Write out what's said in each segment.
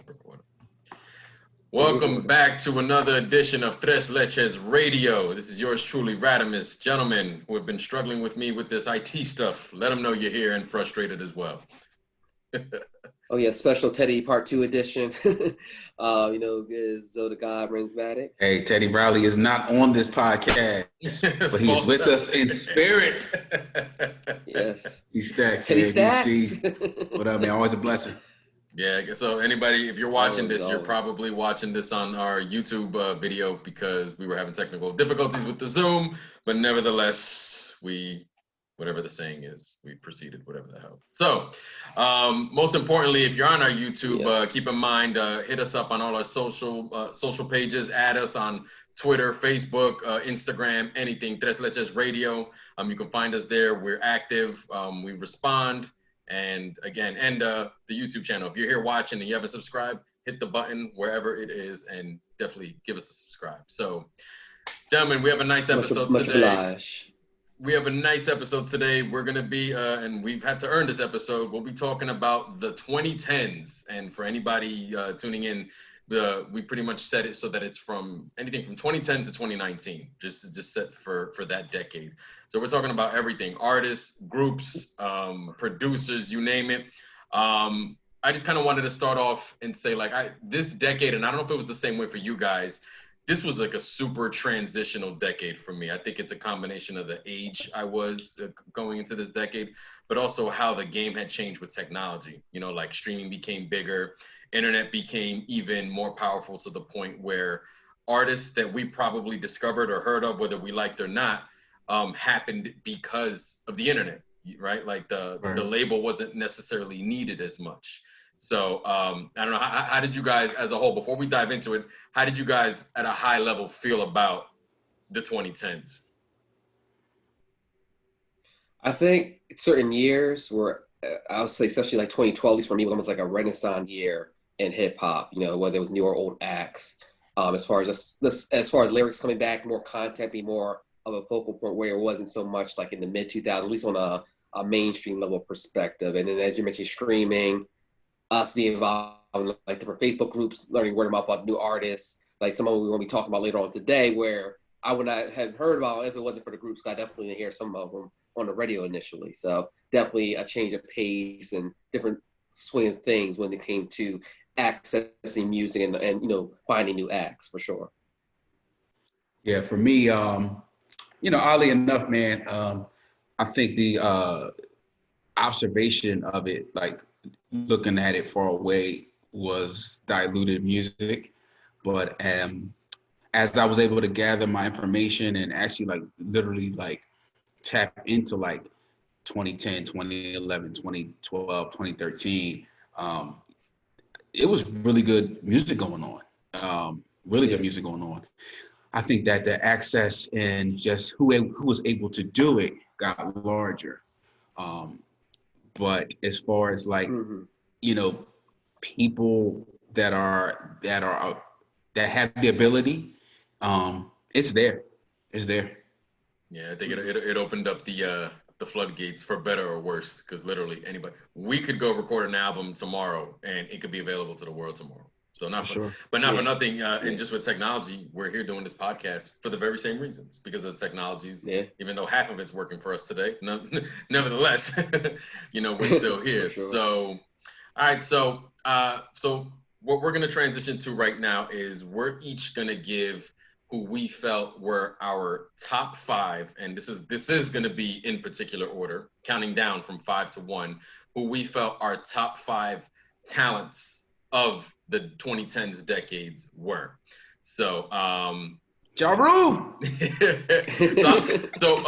recording. Welcome back to another edition of Leches Radio. This is yours truly, Radimus. Gentlemen who have been struggling with me with this IT stuff, let them know you're here and frustrated as well. Oh yeah, special Teddy Part 2 edition. Is Zoda God Rinsmatic. Hey, Teddy Riley is not on this podcast, but he's with us in spirit. Yes. He's Stacks. Teddy Stacks. What up, man? Always a blessing. Yeah, so anybody, if you're watching this, you're probably watching this on our YouTube video because we were having technical difficulties with the Zoom, but nevertheless, whatever the saying is, we proceeded, whatever the hell. So, most importantly, if you're on our YouTube, keep in mind, hit us up on all our social pages, add us on Twitter, Facebook, Instagram, anything, Tres Leches Radio. You can find us there. We're active. We respond. And again, the YouTube channel. If you're here watching and you haven't subscribed, hit the button wherever it is and definitely give us a subscribe. So, gentlemen, we have a nice episode today. We have a nice episode today. We're going to be, and we've had to earn this episode, we'll be talking about the 2010s. And for anybody tuning in, we pretty much set it so that it's from anything from 2010 to 2019, just set for that decade. So we're talking about everything, artists, groups, producers, you name it. I just kind of wanted to start off and say, this decade, and I don't know if it was the same way for you guys, this was like a super transitional decade for me. I think it's a combination of the age I was going into this decade, but also how the game had changed with technology. Like streaming became bigger, internet became even more powerful to the point where artists that we probably discovered or heard of, whether we liked or not, happened because of the internet, right? Like the label wasn't necessarily needed as much. So I don't know, how did you guys as a whole, before we dive into it, how did you guys at a high level feel about the 2010s? I think certain years were, I would say especially like 2012, at least for me, was almost like a renaissance year in hip hop, whether it was new or old acts. As far as lyrics coming back, more content, be more of a focal point where it wasn't so much like in the mid 2000s, at least on a mainstream level perspective. And then as you mentioned, streaming, us being involved in like different Facebook groups, learning word about new artists, like some of them we're going to be talking about later on today, where I would not have heard about if it wasn't for the groups. I definitely didn't hear some of them on the radio initially. So definitely a change of pace and different swing of things when it came to accessing music and finding new acts for sure. Yeah, for me, oddly enough, man, I think the observation of it, like looking at it far away, was diluted music. But as I was able to gather my information and actually literally tap into 2010, 2011, 2012, 2013, it was really good music going on. Good music going on. I think that the access and just who was able to do it got larger. But as far as people that have the ability, it's there. Yeah, I think it opened up the floodgates for better or worse, because literally we could go record an album tomorrow and it could be available to the world tomorrow. So for nothing. And just with technology, we're here doing this podcast for the very same reasons, because of the technologies. Yeah. Even though half of it's working for us today, nevertheless, we're still here. Sure. So, all right. So what we're going to transition to right now is we're each going to give who we felt were our top 5, and this is going to be in particular order, counting down from 5 to 1, who we felt our top 5 talents of the 2010s decades were. So, Ja Rule. so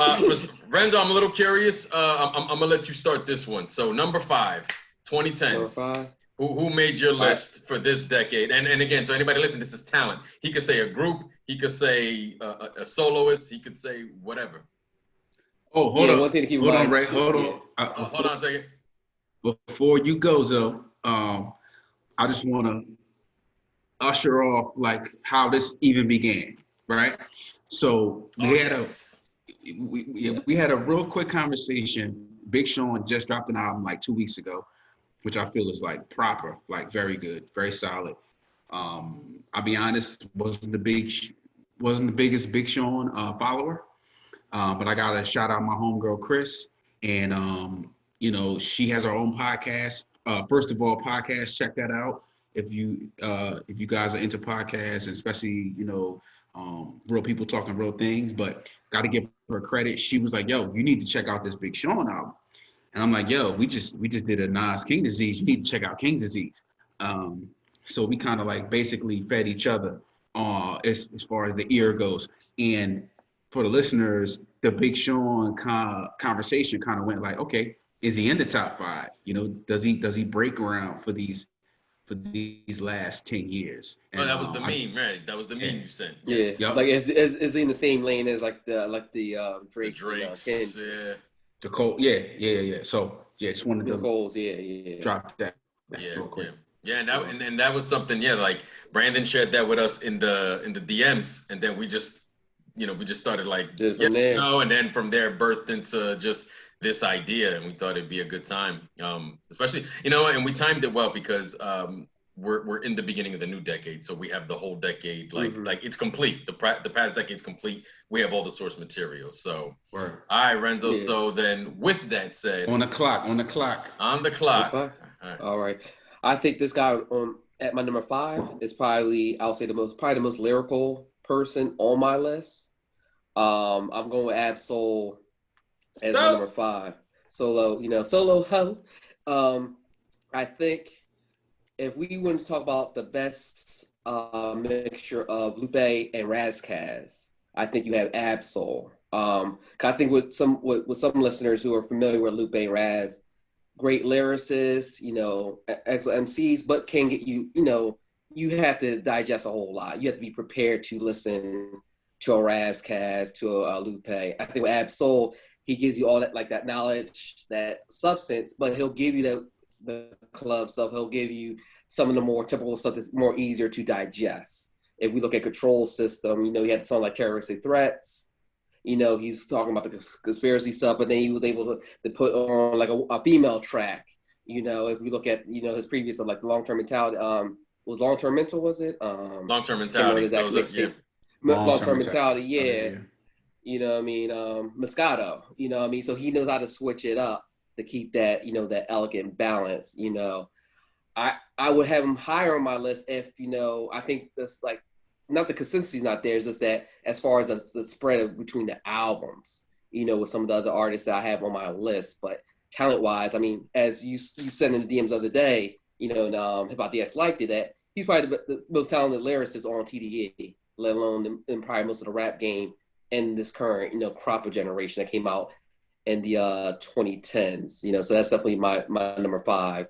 Renzo, I'm a little curious. I'm gonna let you start this one. So number 5, 2010s. Number 5. Who made your list for this decade? And again, so anybody listening, this is talent. He could say a group. He could say a soloist. He could say whatever. Oh, hold on. One thing to keep hold in on, mind. Ray. Hold on. Hold on a second. Before you go, Zoe, I just want to usher off how this even began, right? So we had a real quick conversation. Big Sean just dropped an album 2 weeks ago. which I feel is like proper, like very good, very solid. I'll be honest, wasn't the biggest Big Sean follower, but I gotta shout out my homegirl Chris, and she has her own podcast. First of all, podcast, check that out if you guys are into podcasts, especially real people talking real things. But got to give her credit. She was like, "Yo, you need to check out this Big Sean album," and I'm like, "Yo, we just did a Nas King Disease. You need to check out King Disease." So we kind of like basically fed each other as far as the ear goes. And for the listeners, the Big Sean conversation kind of went like, okay, is he in the top 5? Does he break ground for these last 10 years? And, that was the meme, right? That was the meme you sent. Yes. Yeah, like is he in the same lane as like the Drakes, yeah. The Cole, yeah. So just wanted to Coles, drop that. Real quick. Yeah, and that was something. Yeah, like Brandon shared that with us in the DMs, and then we just started like and then from there birthed into just this idea, and we thought it'd be a good time, especially and we timed it well because we're in the beginning of the new decade, so we have the whole decade like it's complete. The past decade's complete. We have all the source material. So all right, Renzo. Yeah. So then, with that said, on the clock. All right. I think this guy at my number 5 is probably, I'll say the most lyrical person on my list. I'm going with Ab-Soul as my number 5. Solo Ho. I think if we want to talk about the best mixture of Lupe and Razkaz, I think you have Ab-Soul. I think with some listeners who are familiar with Lupe and Raz, great lyricists, excellent MCs, but can get you have to digest a whole lot. You have to be prepared to listen to a Razkaz, to a Lupe. I think with Ab-Soul, he gives you all that, like that knowledge, that substance, but he'll give you the club stuff. He'll give you some of the more typical stuff that's more easier to digest. If we look at Control System, he had a song like Terroristic Threats. He's talking about the conspiracy stuff, but then he was able to put on like a female track. If we look at, his previous stuff, like the Long-Term Mentality, was Long-Term Mental, was it? Long-Term Mentality. Long-Term Mentality, yeah. Moscato, so he knows how to switch it up to keep that, that elegant balance, I would have him higher on my list if, I think that's like, not the consistency's not there, it's just that as far as the spread between the albums, with some of the other artists that I have on my list. But talent-wise, as you said in the DMs the other day, Hip Hop DX liked it, that he's probably the most talented lyricist on TDE, let alone in probably most of the rap game in this current, crop of generation that came out in the 2010s. So that's definitely my number 5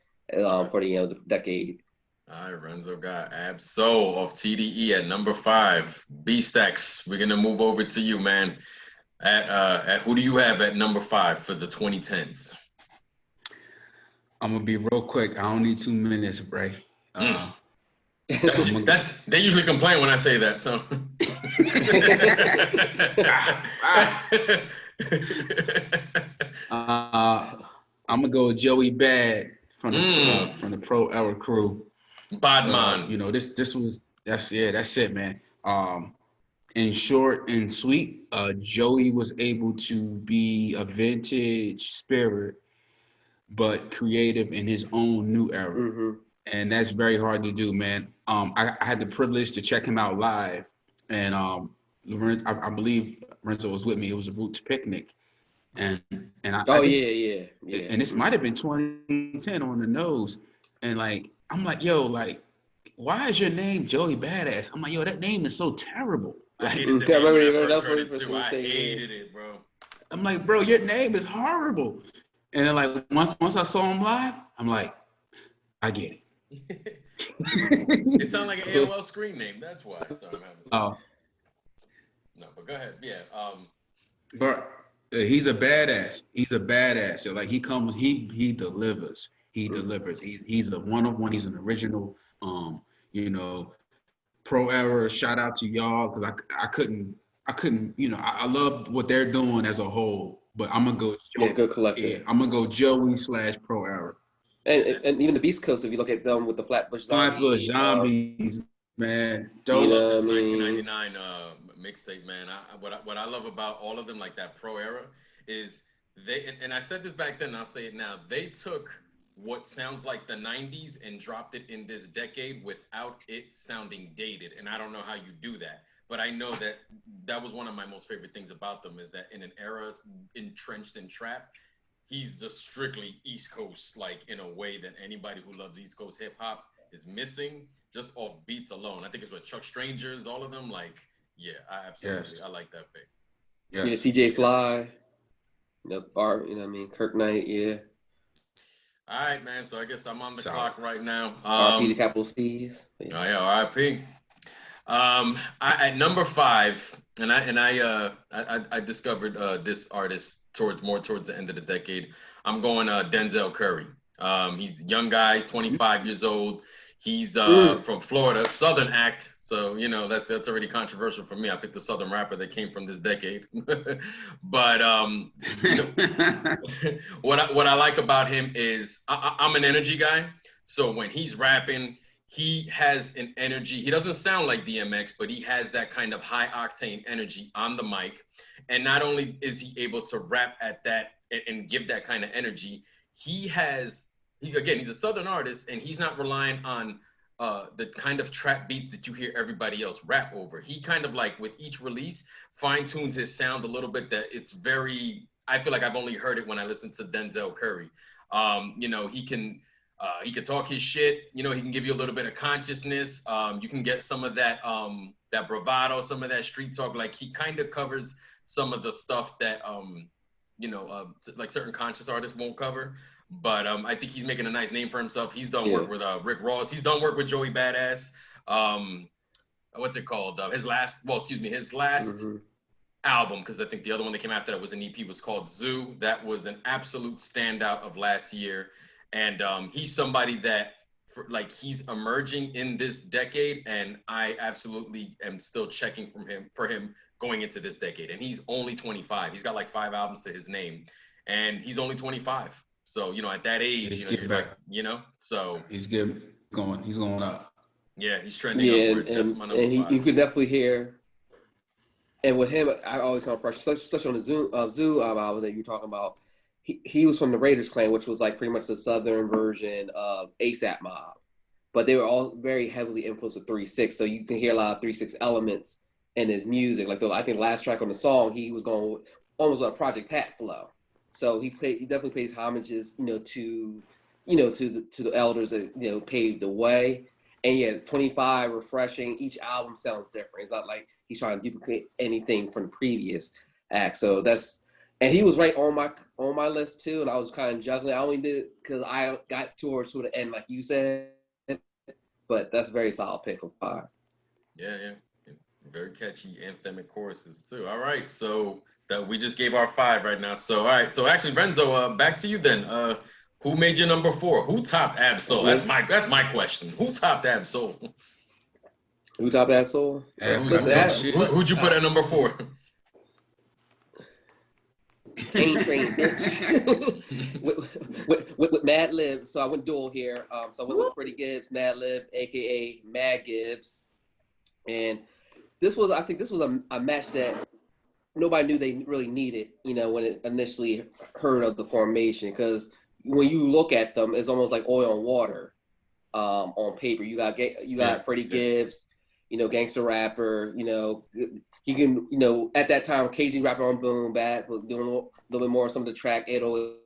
for the decade. All right, Renzo got Ab-Soul of TDE at number 5. B-Stacks, we're gonna move over to you, man. At who do you have at number 5 for the 2010s? I'm gonna be real quick. I don't need 2 minutes, Bray. They usually complain when I say that, so. I'm gonna go Joey Bad from the Pro Era crew. Badman. That's it, man. In short and sweet, Joey was able to be a vintage spirit, but creative in his own new era. Mm-hmm. And that's very hard to do, man. I had the privilege to check him out live, and I believe Renzo was with me. It was a Roots picnic, and And this might have been 2010 on the nose. And like, I'm like, yo, like, why is your name Joey Badass? I'm like, yo, that name is so terrible. Like, I hated it, bro. I'm like, bro, your name is horrible. And then like once I saw him live, I'm like, I get it. It sounds like an AOL screen name. That's why. Sorry, I'm having no, but go ahead. Yeah. But he's a badass. He's a badass. So like he comes, he delivers. He delivers. He's a one-of-one. He's an original. Pro Era. Shout out to y'all because I couldn't. I love what they're doing as a whole. But I'm gonna go. Good collective. Yeah, I'm gonna go Joey /Pro Era. And even the Beast Coast, if you look at them with the Flatbush Flatbush Zombies, Zombies, man. I Dope. love this 1999 mixtape, man. What I love about all of them, like that pro era, is and I said this back then, and I'll say it now. They took what sounds like the 90s and dropped it in this decade without it sounding dated. And I don't know how you do that, but I know that was one of my most favorite things about them, is that in an era entrenched in trap, he's just strictly East Coast, like in a way that anybody who loves East Coast hip hop is missing just off beats alone. I think it's what Chuck Strangers, all of them. Like, yeah, I absolutely, I like that pick. Yeah, CJ Fly, Art, you know what I mean, Kirk Knight, yeah. All right, man. So I guess I'm on the clock right now. RP to capital C's. Yeah. Oh yeah, RIP. At number 5, and I discovered this artist towards the end of the decade. I'm going Denzel Curry. He's a young guy. He's 25 years old. He's from Florida, Southern act. So, you know, that's already controversial for me. I picked a Southern rapper that came from this decade. But you know, what I like about him is I'm an energy guy. So when he's rapping, he has an energy. He doesn't sound like DMX, but he has that kind of high octane energy on the mic. And not only is he able to rap at that and give that kind of energy, he's a Southern artist, and he's not relying on the kind of trap beats that you hear everybody else rap over. He kind of, like, with each release, fine tunes his sound a little bit. That it's very, I feel like I've only heard it when I listen to Denzel Curry. You know, he can talk his shit. You know, he can give you a little bit of consciousness. You can get some of that that bravado, some of that street talk. Like, he kind of covers some of the stuff that like certain conscious artists won't cover. But I think he's making a nice name for himself. He's done work with Rick Ross. He's done work with Joey Badass. What's it called? His last album, because I think the other one that came after that was an EP, was called Zoo. That was an absolute standout of last year. And he's somebody that, he's emerging in this decade, and I absolutely am still checking for him going into this decade. And he's only 25. He's got like 5 albums to his name, and he's only 25. So, you know, at that age, he's so he's going up. Yeah, he's trending upward. That's my number 5. You could definitely hear. And with him, I always sound fresh, especially on the Zoo album that you're talking about. He was from the Raiders clan, which was like pretty much the Southern version of ASAP Mob, but they were all very heavily influenced with 3-6. So you can hear a lot of 3-6 elements in his music. Like I think the last track on the song, he was going almost like a Project Pat flow. So he definitely pays homages, to the elders that paved the way. And 25, refreshing. Each album sounds different. It's not like he's trying to duplicate anything from the previous act. So and he was right on my list too. And I was kind of juggling. I only did it because I got towards the end, like you said. But that's a very solid pick for 5. Yeah. Very catchy anthemic choruses too. All right, so that we just gave our 5 right now. So all right, so actually, Renzo, back to you then. Who made your number 4? Who topped Ab-Soul? That's my question. Who topped Ab-Soul? Who topped Ab-Soul? Who'd you put at number 4? Train, bitch. with Mad Lib. So I went dual here. So I went with Freddie Gibbs, Mad Lib, aka Mad Gibbs, and I think this was a match that nobody knew they really needed, when it initially heard of the formation. Because when you look at them, it's almost like oil and water on paper. You got Freddie Gibbs, gangster rapper, he can, at that time, occasionally rapping on Boom Bap, doing a little bit more of some of the track 808s.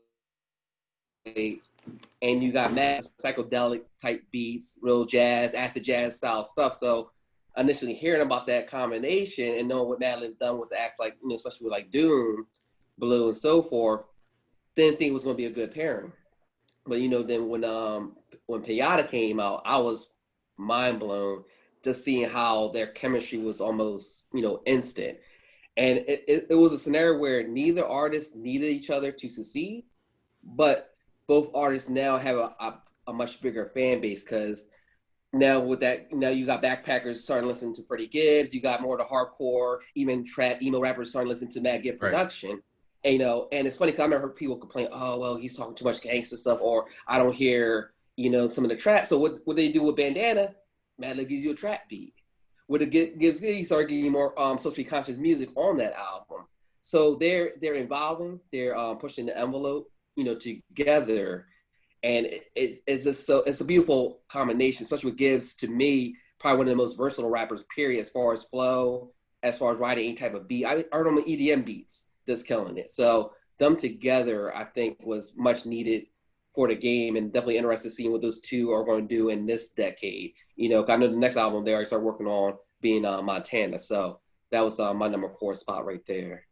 And you got mad psychedelic type beats, real jazz, acid jazz style stuff. So initially hearing about that combination and knowing what Madlib done with the acts, like, especially with like Doom, Blue, and so forth, didn't think it was going to be a good pairing. But then when Pinata came out, I was mind blown just seeing how their chemistry was almost instant. And it was a scenario where neither artist needed each other to succeed, but both artists now have a much bigger fan base, because now with that, you got backpackers starting listening to Freddie Gibbs. You got more of the hardcore, even trap emo rappers starting listening to Mad Gibb production. Right. And, and it's funny because I remember people complain, oh, well, he's talking too much gangster stuff, or I don't hear, some of the trap. So what they do with Bandana, Madlib gives you a trap beat. What it gives, he started getting more socially conscious music on that album. So they're evolving, they're pushing the envelope, together. And it's just it's a beautiful combination, especially with Gibbs, to me, probably one of the most versatile rappers, period, as far as flow, as far as writing any type of beat. I heard him on EDM beats, just killing it. So them together, I think, was much needed for the game, and definitely interested seeing what those two are going to do in this decade. I know the next album they already start working on being Montana. So that was my number 4 spot right there.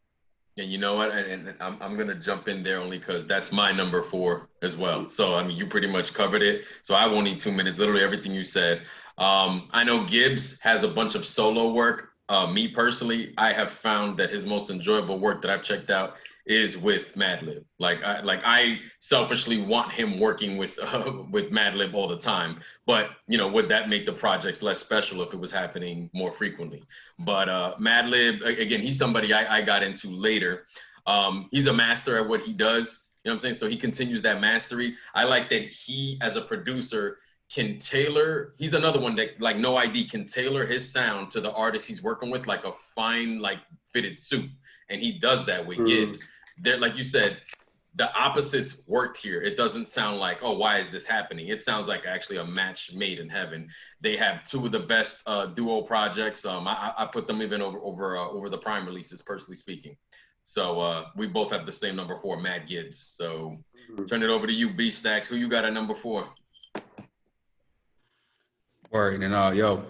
And you know what? And I'm going to jump in there only because that's my number 4 as well. So, I mean, you pretty much covered it. So I won't need 2 minutes, literally everything you said. I know Gibbs has a bunch of solo work. Me personally, I have found that his most enjoyable work that I've checked out is with Madlib. I selfishly want him working with Madlib all the time. But would that make the projects less special if it was happening more frequently? But Madlib, again, he's somebody I got into later. He's a master at what he does. You know what I'm saying? So he continues that mastery. I like that he, as a producer, can tailor. He's another one that, like No ID, can tailor his sound to the artist he's working with like a fine, fitted suit. And he does that with Gibbs. There, like you said, the opposites worked here. It doesn't sound like, oh, why is this happening? It sounds like actually a match made in heaven. They have 2 of the best duo projects. I put them even over the Prime releases, personally speaking. So we both have the same number 4, Mad Gibbs. So turn it over to you, B-Stacks. Who you got at number 4? Word, and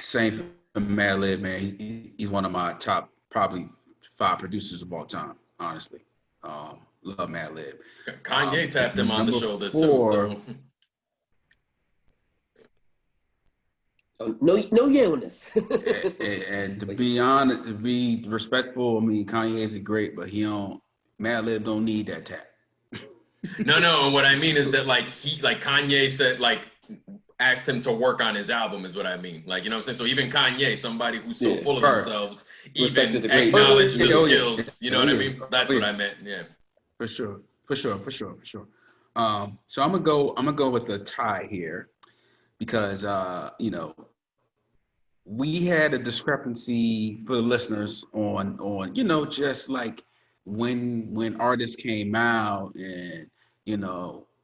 same for Madlib, man. He's one of my top probably 5 producers of all time, honestly. Love Madlib. Kanye tapped him on the shoulder 4, too. So. No yellowness. and to be honest, to be respectful, I mean, Kanye is great, but Madlib don't need that tap. No. What I mean is that Kanye said, asked him to work on his album is what I mean. You know what I'm saying? So even Kanye, somebody who's so full of themselves, even acknowledge the skills. You know what I mean? That's what I meant. Yeah. For sure. So I'm gonna go with the tie here because we had a discrepancy for the listeners on just like when artists came out and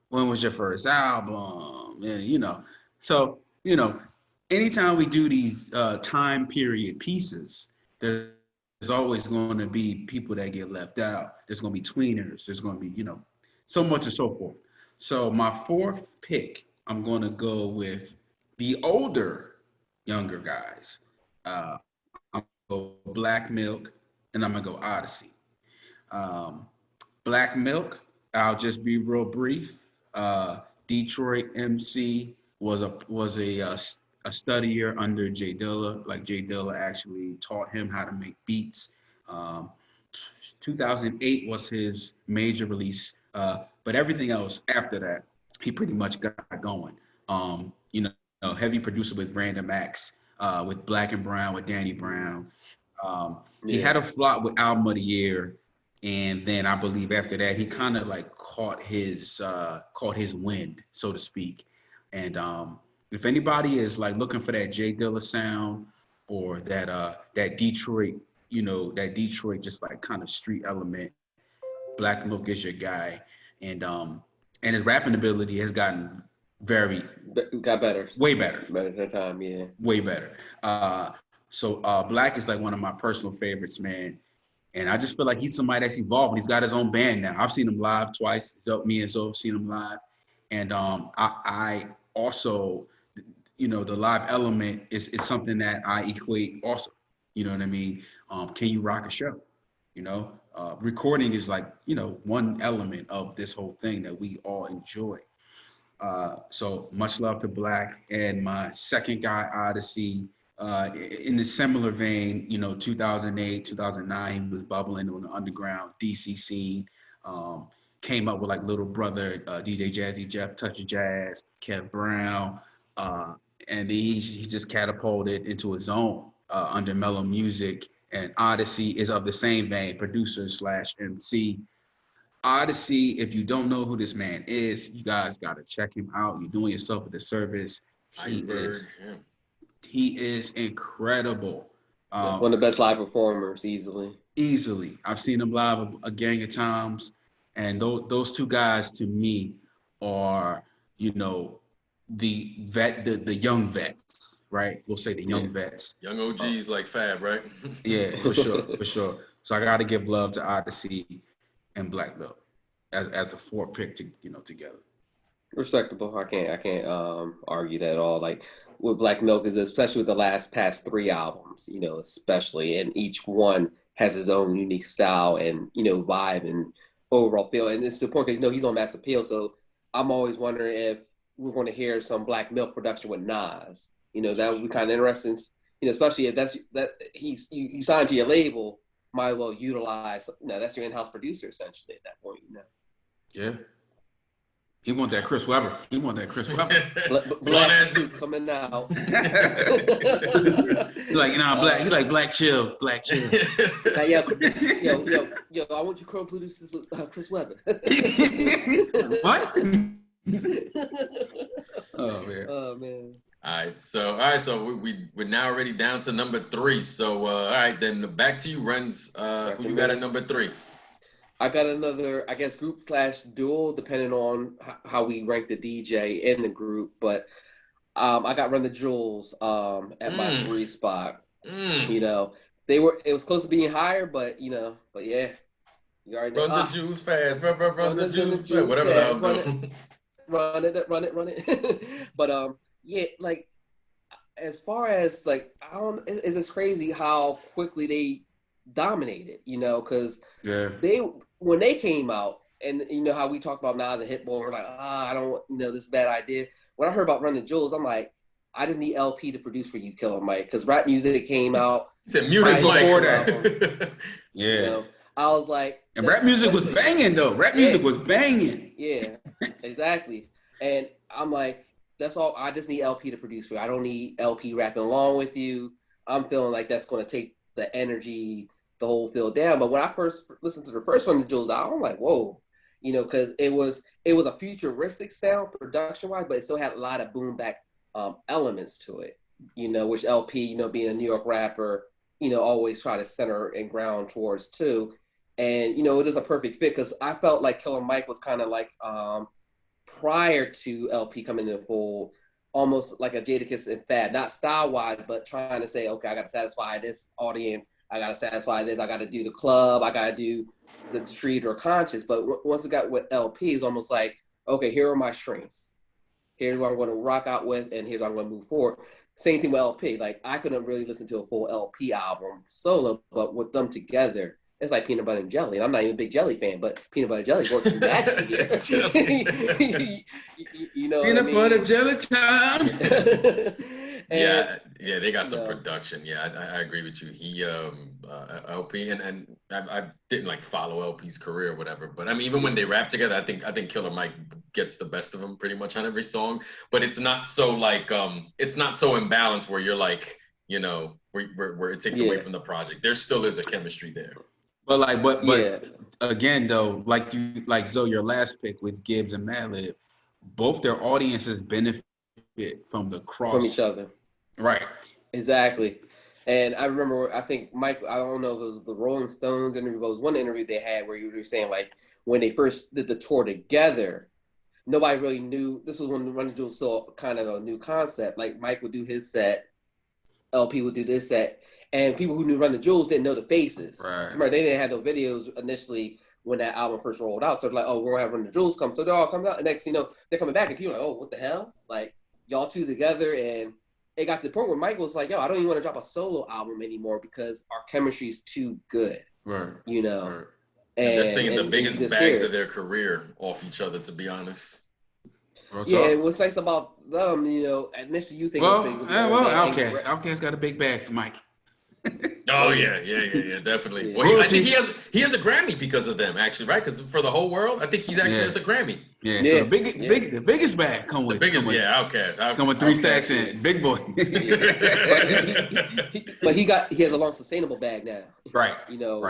when was your first album and so anytime we do these time period pieces, there's always going to be people that get left out. There's going to be tweeners. There's going to be so much and so forth. So my 4th pick, I'm going to go with the younger guys. I'm going to go Black Milk, and I'm going to go Odyssey. Black Milk, I'll just be real brief. Detroit MC was a studier under Jay Dilla. Like Jay Dilla actually taught him how to make beats. 2008 was his major release, but everything else after that, he pretty much got going. Heavy producer with Brandon Max, with Black and Brown, with Danny Brown. He had a flop with Album of the Year. And then I believe after that, he kind of caught his wind, so to speak. And if anybody is looking for that Jay Dilla sound or that Detroit, that Detroit just kind of street element, Black Milk is your guy. And his rapping ability has gotten got better. Way better. Better than time, yeah. Way better. So Black is one of my personal favorites, man. And I just feel like he's somebody that's evolved. He's got his own band now. I've seen him live twice. Me and Zoe have seen him live. And I also, the live element is something that I equate also. You know what I mean? Can you rock a show? Recording is one element of this whole thing that we all enjoy. So much love to Black. And my second guy, Odyssey, in the similar vein, 2008, 2009, he was bubbling on the underground DC scene. Came up with Little Brother, DJ Jazzy Jeff, Touch of Jazz, Kev Brown, and he just catapulted into his own under Mellow Music and Odyssey is of the same vein, producer / MC. Odyssey, if you don't know who this man is, you guys got to check him out. You're doing yourself a disservice. He is incredible. One of the best live performers, easily. Easily. I've seen him live a gang of times. And those two guys, to me, are, the young vets, right? We'll say the young vets. Young OGs like Fab, right? Yeah, for sure. So I got to give love to Odyssey and Black Belt as a 4 pick together. Respectable. I can't argue that at all. Like with Black Milk, is especially with the past 3 albums, especially, and each one has his own unique style and vibe and overall feel. And it's the point because he's on Mass Appeal, so I'm always wondering if we're going to hear some Black Milk production with Nas. That would be kind of interesting. Especially if you signed to your label, might as well utilize. That's your in-house producer essentially at that point. Yeah. He want that Chris Webber. Black suit coming out. Black. You like Black Chill. Like, yo, I want you co-producers with Chris Webber. What? Oh man. All right, so we're now already down to number 3. So all right, then back to you, Renz. Who you got at number 3? I got another, I guess, group / duel, depending on how we rank the DJ in the group. But I got Run the Jewels at my 3 spot. It was close to being higher, but yeah. You already know. Run the Jewels fast, run the Jewels fast. Whatever that was. Run it. But yeah, like as far as like it's crazy how quickly they dominated, because when they came out, and how we talked about Nas and Hitbull, we're like, I don't, this is a bad idea. When I heard about Run the Jewels, I'm like, I just need LP to produce for you, Killer Mike, because Rap Music came out. He said Music before that. Yeah. I was like, and Rap Music was banging though. Rap Music was banging. Yeah, exactly. And I'm like, that's all. I just need LP to produce for you. I don't need LP rapping along with you. I'm feeling like that's going to take the energy, the whole feel down. But when I first listened to the first one, Jules, I'm like, whoa, because it was a futuristic sound production wise, but it still had a lot of boom back elements to it. Which LP, being a New York rapper, always try to center and ground towards too. And it was a perfect fit because I felt like Killer Mike was kind of like prior to LP coming in full, almost like a Jadakiss and Fab, not style wise, but trying to say, okay, I got to satisfy this audience. I got to satisfy this. I got to do the club. I got to do the street or conscious. But once it got with LP, it's almost like, okay, here are my strengths. Here's what I'm going to rock out with, and here's what I'm going to move forward. Same thing with LP. Like, I couldn't really listen to a full LP album solo, but with them together, it's like peanut butter and jelly. And I'm not even a big jelly fan, but peanut butter and jelly works magically here. Peanut butter jelly time. And, yeah, they got some production. Yeah, I agree with you. He LP and I didn't like follow LP's career or whatever, but I mean, even when they rap together, I think Killer Mike gets the best of him pretty much on every song. But it's not so like it's not so imbalanced where you're like, where it takes away from the project. There still is a chemistry there. But again though, like Zoe, your last pick with Gibbs and Madlib, both their audiences benefit from the cross from each other. Right. Exactly. And I remember, I think Mike, I don't know if it was the Rolling Stones interview, but it was one interview they had where you were saying like when they first did the tour together, nobody really knew. This was when Run the Jewels was still kind of a new concept. Like Mike would do his set, LP would do this set. And people who knew Run the Jewels didn't know the faces. Right. Remember, they didn't have those videos initially when that album first rolled out. So they're like, oh, we're going to have Run the Jewels come. So they're all coming out. And next thing you know, they're coming back. And people are like, oh, what the hell? Like, y'all two together. And it got to the point where Mike was like, yo, I don't even want to drop a solo album anymore because our chemistry is too good. Right. Right. And they're singing the biggest bags of their career off each other, to be honest. Yeah, and what's nice about them, initially you think Outkast got a big bag for Mike. Oh yeah, definitely. Yeah. Well, I think he has a Grammy because of them, actually, right? Because for the whole world, I think he's actually has a Grammy. Yeah. So the biggest bag come with Outkast. Come with 3 stacks in, big boy. But he has a long sustainable bag now. Right.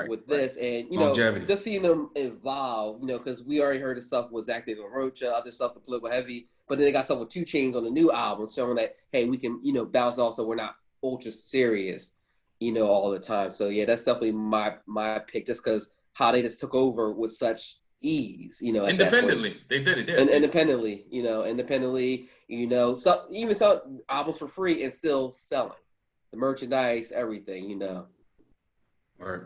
With this, and longevity. just seeing them evolve, because we already heard the stuff was Active and Rocha, other stuff, the Political Heavy, but then they got stuff with 2 Chainz on the new album, showing that hey, we can bounce off, so we're not ultra serious, all the time. So yeah, that's definitely my pick, just because how they just took over with such ease, independently. They did it. And independently, so even sell albums for free and still selling the merchandise, everything, Right.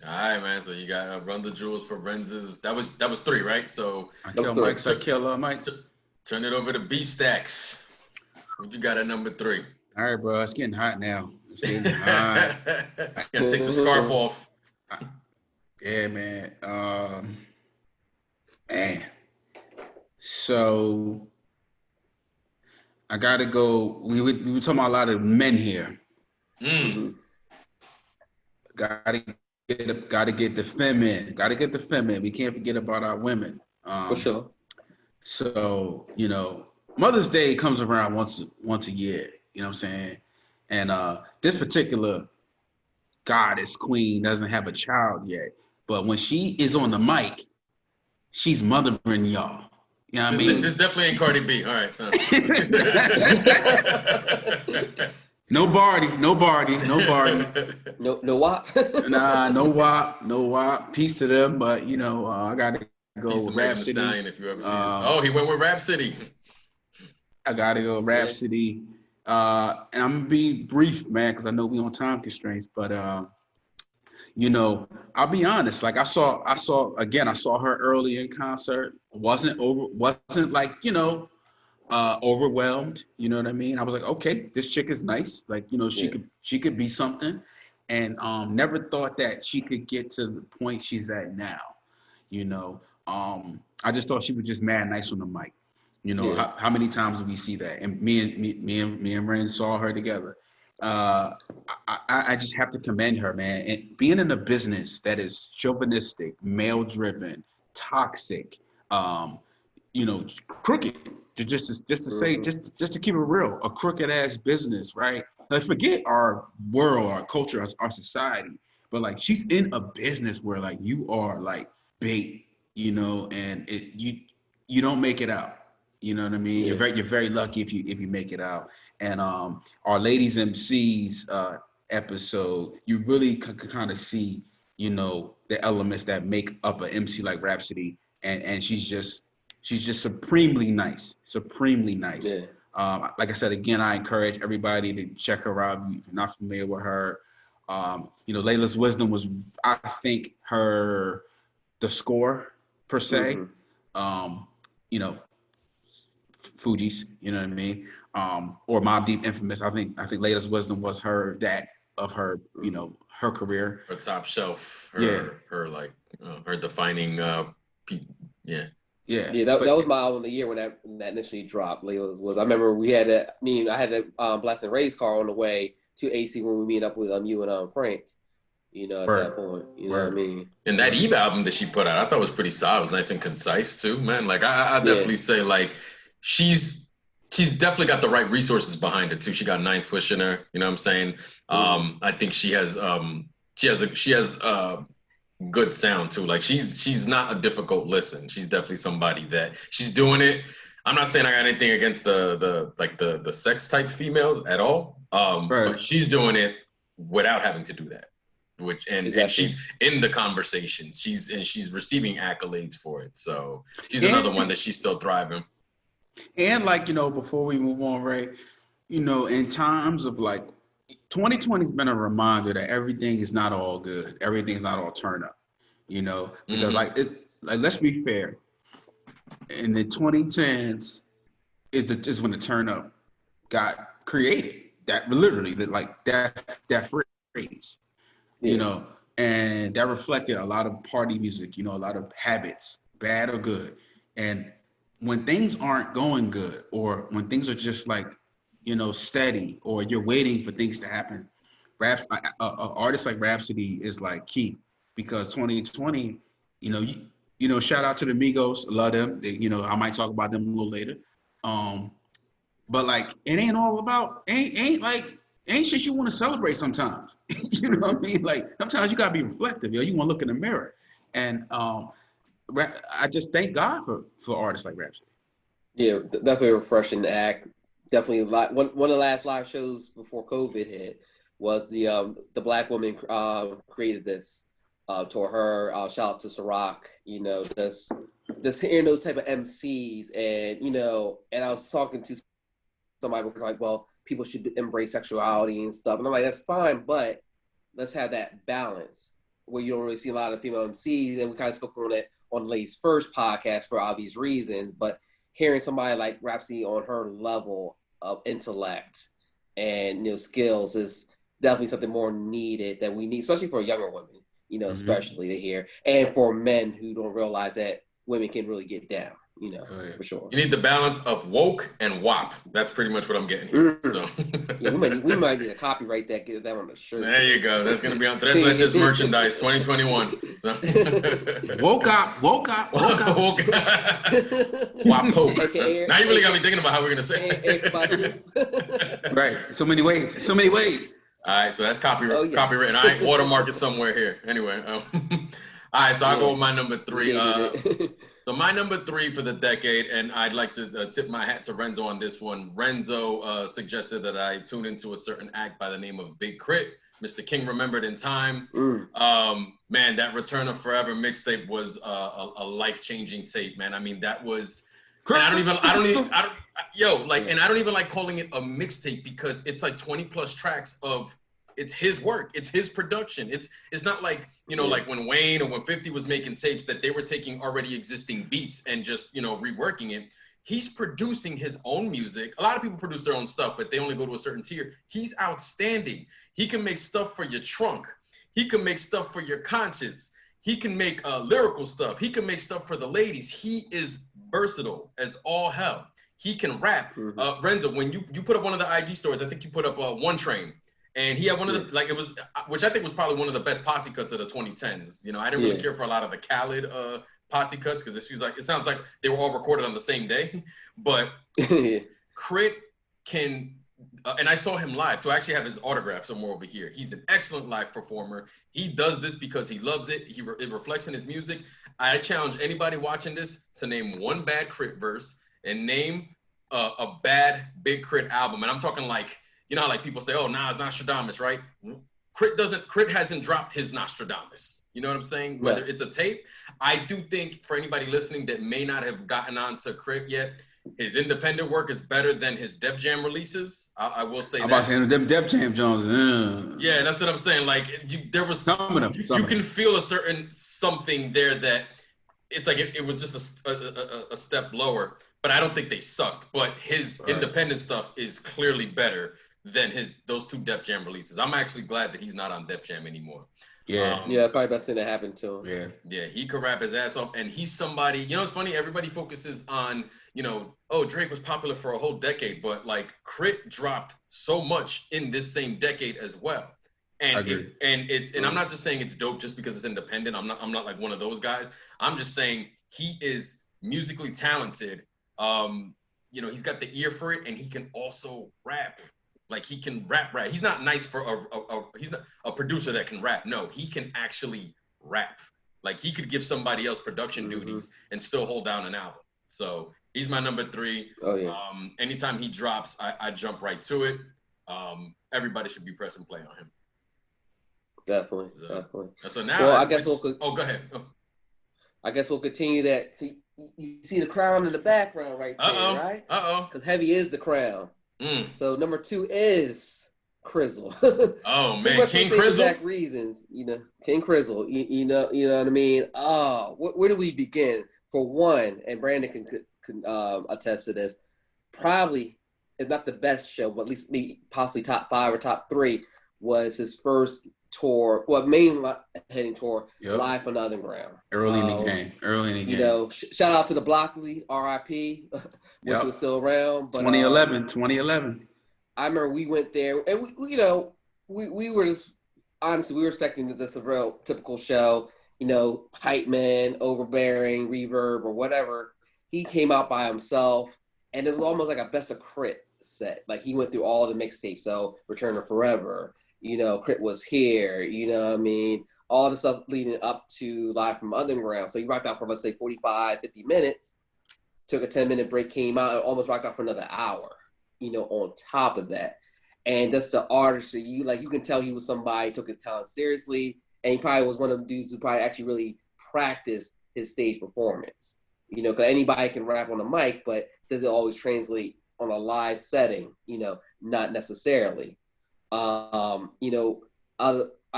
All right, man. So you got Run the Jewels for Renz's. That was 3, right? So I kill Mike. Turn it over to B Stacks. What you got at number 3? All right, bro. It's getting hot now. It's getting hot. Gotta take the scarf off. Yeah, man. Man. So I gotta go. We were talking about a lot of men here. Gotta get the feminine. Gotta get the feminine. We can't forget about our women. For sure. So Mother's Day comes around once a year. You know what I'm saying? And this particular goddess queen doesn't have a child yet, but when she is on the mic, she's mothering y'all. You know what I mean? This definitely ain't Cardi B. All right, son. No Barty. No WAP. Nah, no WAP. Peace to them, but I gotta go Peace with to Megan Thee Rhapsody. Stallion, if you ever see this. Oh, he went with Rhapsody. I gotta go Rhapsody. And I'm gonna be brief, man, because I know we on time constraints. But I'll be honest. Like I saw her early in concert. Wasn't like overwhelmed. You know what I mean? I was like, okay, this chick is nice. Like she could be something, and never thought that she could get to the point she's at now. I just thought she was just mad nice on the mic. How many times do we see that? And me and Ren saw her together. I just have to commend her, man. And being in a business that is chauvinistic, male-driven, toxic, crooked. Just to say, just to keep it real, a crooked ass business, right? Like forget our world, our culture, our society, but like she's in a business where like you are like bait, and you don't make it out. You know what I mean? Yeah. You're very lucky if you make it out. And our Ladies MCs episode, you really could kind of see, the elements that make up an MC like Rhapsody, and she's just supremely nice. Yeah. Like I said again, I encourage everybody to check her out if you're not familiar with her. Layla's Wisdom was, I think, the score per se. Fugees, you know what I mean? Or Mobb Deep Infamous. I think Layla's Wisdom was her her career. Her top shelf. Her defining Yeah, that was my album of the year when that initially dropped. Layla's was. I remember I had the Blast and Ray's car on the way to AC when we meet up with you and Frank. At that point, what I mean. And that Eve album that she put out, I thought was pretty solid. It was nice and concise too, man. Like I definitely say like she's definitely got the right resources behind it too. She got Ninth pushing her. You know what I'm saying? I think she has good sound too. Like she's not a difficult listen. She's definitely somebody that she's doing it. I'm not saying I got anything against the sex type females at all. But she's doing it without having to do that. And she's in the conversations. She's receiving accolades for it. So she's another one that she's still thriving. And before we move on, Ray, in times of like 2020 has been a reminder that everything is not all good. Everything's not all turn up, because let's be fair. In the 2010s is when the turn up got created. That literally that phrase, and that reflected a lot of party music, a lot of habits, bad or good. And when things aren't going good, or when things are just like, steady, or you're waiting for things to happen, artists like Rhapsody is like key because 2020, shout out to the Migos, love them. I might talk about them a little later. But like, it ain't all about ain't shit you want to celebrate sometimes. You know what I mean? Like sometimes you gotta be reflective, you want to look in the mirror. And I just thank God for artists like Rhapsody. Yeah, definitely a refreshing act. Definitely a lot. One of the last live shows before COVID hit was the Black woman created this to her. Shout out to Ciroc. This hearing those type of MCs, and and I was talking to somebody before, like, well, people should embrace sexuality and stuff, and I'm like, that's fine, but let's have that balance where you don't really see a lot of female MCs, and we kind of spoke on it on Lay's first podcast for obvious reasons, but hearing somebody like Rhapsody on her level of intellect and skills is definitely something more needed that we need, especially for younger women, especially to hear, and for men who don't realize that women can really get down, for sure. You need the balance of woke and WAP. That's pretty much what I'm getting here. So yeah, we might need to copyright that, get that on the shirt. There you go. That's gonna be on Tres Leches merchandise 2021. So. Woke up. WAP Pope. Now you really got me thinking about how we're gonna say it. Right. So many ways. All right, so that's copywritten. All right, watermark it somewhere here. Anyway, all right, so I'll go with my number 3. So my number 3 for the decade, and I'd like to tip my hat to Renzo on this one. Renzo suggested that I tune into a certain act by the name of Big Crit, Mr. King Remembered in Time. Man, that Return of Forever mixtape was a life-changing tape, man. I mean, that was. And I don't even like calling it a mixtape because it's like 20 plus tracks of. It's his work. It's his production. It's not like, like when Wayne or when 50 was making tapes that they were taking already existing beats and just, reworking it. He's producing his own music. A lot of people produce their own stuff, but they only go to a certain tier. He's outstanding. He can make stuff for your trunk. He can make stuff for your conscience. He can make lyrical stuff. He can make stuff for the ladies. He is versatile as all hell. He can rap. Renzo, when you put up one of the IG stories, I think you put up One Train. And he had one of the, which I think was probably one of the best posse cuts of the 2010s. I didn't really care for a lot of the Khaled posse cuts because it sounds like they were all recorded on the same day. But Crit can, and I saw him live, so I actually have his autograph somewhere over here. He's an excellent live performer. He does this because he loves it. It reflects in his music. I challenge anybody watching this to name one bad Crit verse and name a bad Big Crit album. And I'm talking like, like people say, oh, it's Nostradamus, right? Crit hasn't dropped his Nostradamus. You know what I'm saying? Yeah. Whether it's a tape. I do think for anybody listening that may not have gotten on to Crit yet, his independent work is better than his Def Jam releases. I will say that. I'm about saying them Def Jam Jones. Yeah, that's what I'm saying. Like there was some of them. You can feel a certain something there that it's like it was just a step lower. But I don't think they sucked. But his independent stuff is clearly better than those 2 Def Jam releases. I'm actually glad that he's not on Def Jam anymore. Yeah. Probably best thing that happened to him. Yeah, he could rap his ass off, and he's somebody. It's funny. Everybody focuses on Drake was popular for a whole decade, but like Crit dropped so much in this same decade as well. And I'm not just saying it's dope just because it's independent. I'm not like one of those guys. I'm just saying he is musically talented. He's got the ear for it, and he can also rap. Like he can rap. He's not nice for he's not a producer that can rap. No, he can actually rap. Like he could give somebody else production duties and still hold down an album. So he's my number 3. Oh yeah. Anytime he drops, I jump right to it. Everybody should be pressing play on him. Definitely. So now, well, I guess we'll. Oh, go ahead. I guess we'll continue that. You see the crown in the background right there, right? Because Heavy is the crown. So number 2 is Crizzle. Oh man, King Crizzle. Exact reasons, King Crizzle. You know what I mean. Where do we begin? For one, and Brandon can attest to this. Probably, if not the best show, but at least possibly top 5 or top 3 was his first tour, main heading tour, live on the underground. Early in the game. Shout out to the Blockley, R.I.P. Which was still around. But 2011. I remember we went there, and we we were just honestly, we were expecting that this is a real typical show, hype man, overbearing, reverb, or whatever. He came out by himself, and it was almost like a best of Crit set. Like he went through all the mixtapes. So Return to Forever, Crit was here, what I mean? All the stuff leading up to Live from Underground. So he rocked out for, let's say, 45, 50 minutes, took a 10-minute break, came out, and almost rocked out for another hour, on top of that. And that's the artist that you can tell he was somebody who took his talent seriously. And he probably was one of the dudes who probably actually really practiced his stage performance. Because anybody can rap on the mic, but does it always translate on a live setting? Not necessarily. I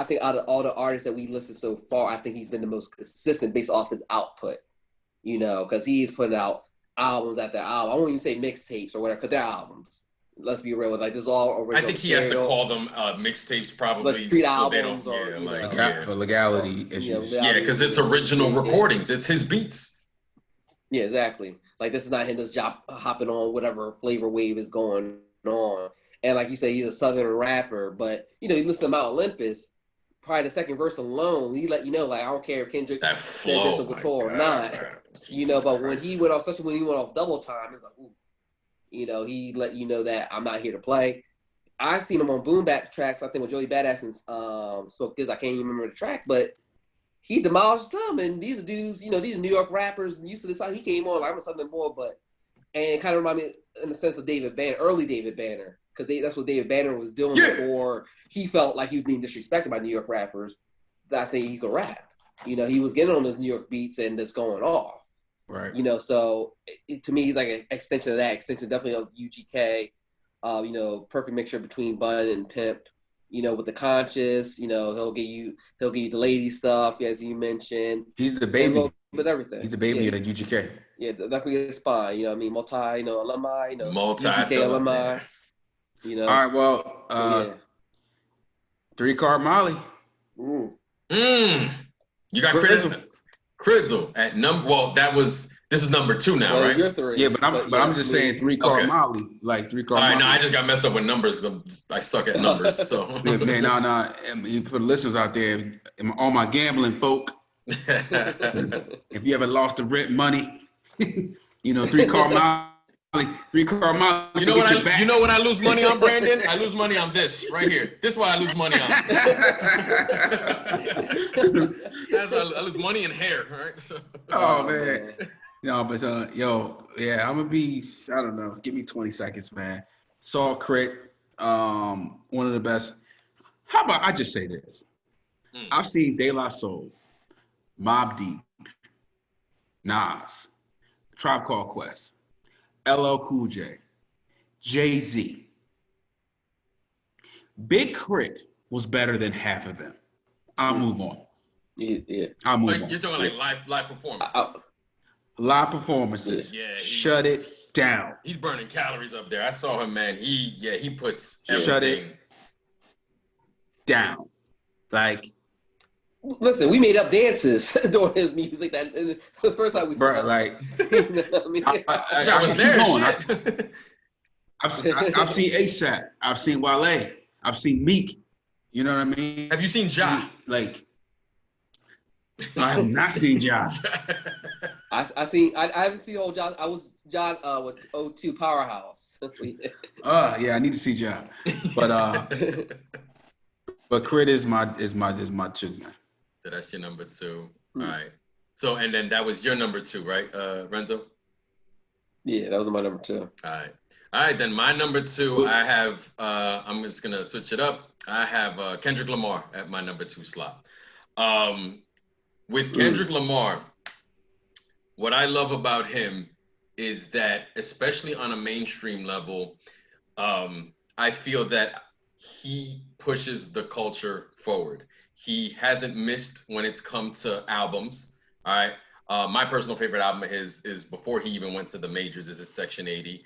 think out of all the artists that we listed so far, I think he's been the most consistent based off his output. Because he's putting out albums after album. I won't even say mixtapes or whatever, because they're albums. Let's be real. Like, this is all original. I think he has to call them mixtapes, probably. Like street albums, for legality issues. Yeah, because it's original recordings. It's his beats. Yeah, exactly. Like, this is not him just hopping on whatever flavor wave is going on. And like you say, he's a Southern rapper, but you listen to Mount Olympus. Probably the second verse alone, he let you know, like, I don't care if Kendrick said this on control or not. But when he went off, especially when he went off Double Time, it's like, ooh. He let you know that I'm not here to play. I seen him on Boom Bap tracks, I think with Joey Badass and Smoke This. I can't even remember the track, but he demolished them. And these are dudes, these are New York rappers used to this. He came on like I'm a Southern boy, and it kind of reminded me in the sense of David Banner, early David Banner, because that's what David Banner was doing before he felt like he was being disrespected by New York rappers. That I think he could rap. He was getting on those New York beats and it's going off. Right. So to me, he's like an extension of that. Extension definitely of UGK. Perfect mixture between Bun and Pimp. With the conscious. He'll give you the lady stuff as you mentioned. He's the baby. A little bit everything. He's the baby of the UGK. Yeah, definitely his spine. Multi. Alumni. Multi UGK alumni. All right. Well. 3-Card Molly. You got Crizzle at number. Well, this is number 2 now, right? You're 3. Yeah, but I'm just saying 3-Card Molly, like 3-Card. All right, Molly. No, I just got messed up with numbers because I suck at numbers. So man, no. I mean, for the listeners out there, all my gambling folk, if you ever lost the rent money, 3-Card Molly. 3-Card Molly. You know what I lose money on, Brandon? I lose money on this right here. This is what I lose money on. I lose money in hair, right? So. Oh man. No, but I'm gonna be. I don't know. Give me 20 seconds, man. Saw Crit, one of the best. How about I just say this? I've seen De La Soul, Mobb Deep, Nas, Tribe Called Quest, LL Cool J, Jay-Z. Big Crit was better than half of them. I'll move on. Yeah. I'll move on. You're talking like live performance. Live performances. Yeah. Shut it down. He's burning calories up there. I saw him, man. He puts everything. Shut it down. Like, listen, we made up dances during his music. That the first time we saw it. Like, I was there. I've seen ASAP. I've seen Wale. I've seen Meek. You know what I mean? Have you seen Ja? Like, I have not seen Ja. I haven't seen old John. I was John with O2 Powerhouse. Yeah, I need to see Ja. But Crit is my chick, man. So that's your number 2. All right. So and then that was your number 2, right, Renzo? Yeah, that was my number 2. All right. Then my number 2, I have. I'm just gonna switch it up. I have Kendrick Lamar at my number 2 slot. With Kendrick Lamar, what I love about him is that, especially on a mainstream level, I feel that he pushes the culture forward. He hasn't missed when it's come to albums. All right. My personal favorite album of his is before he even went to the majors, is his Section 80.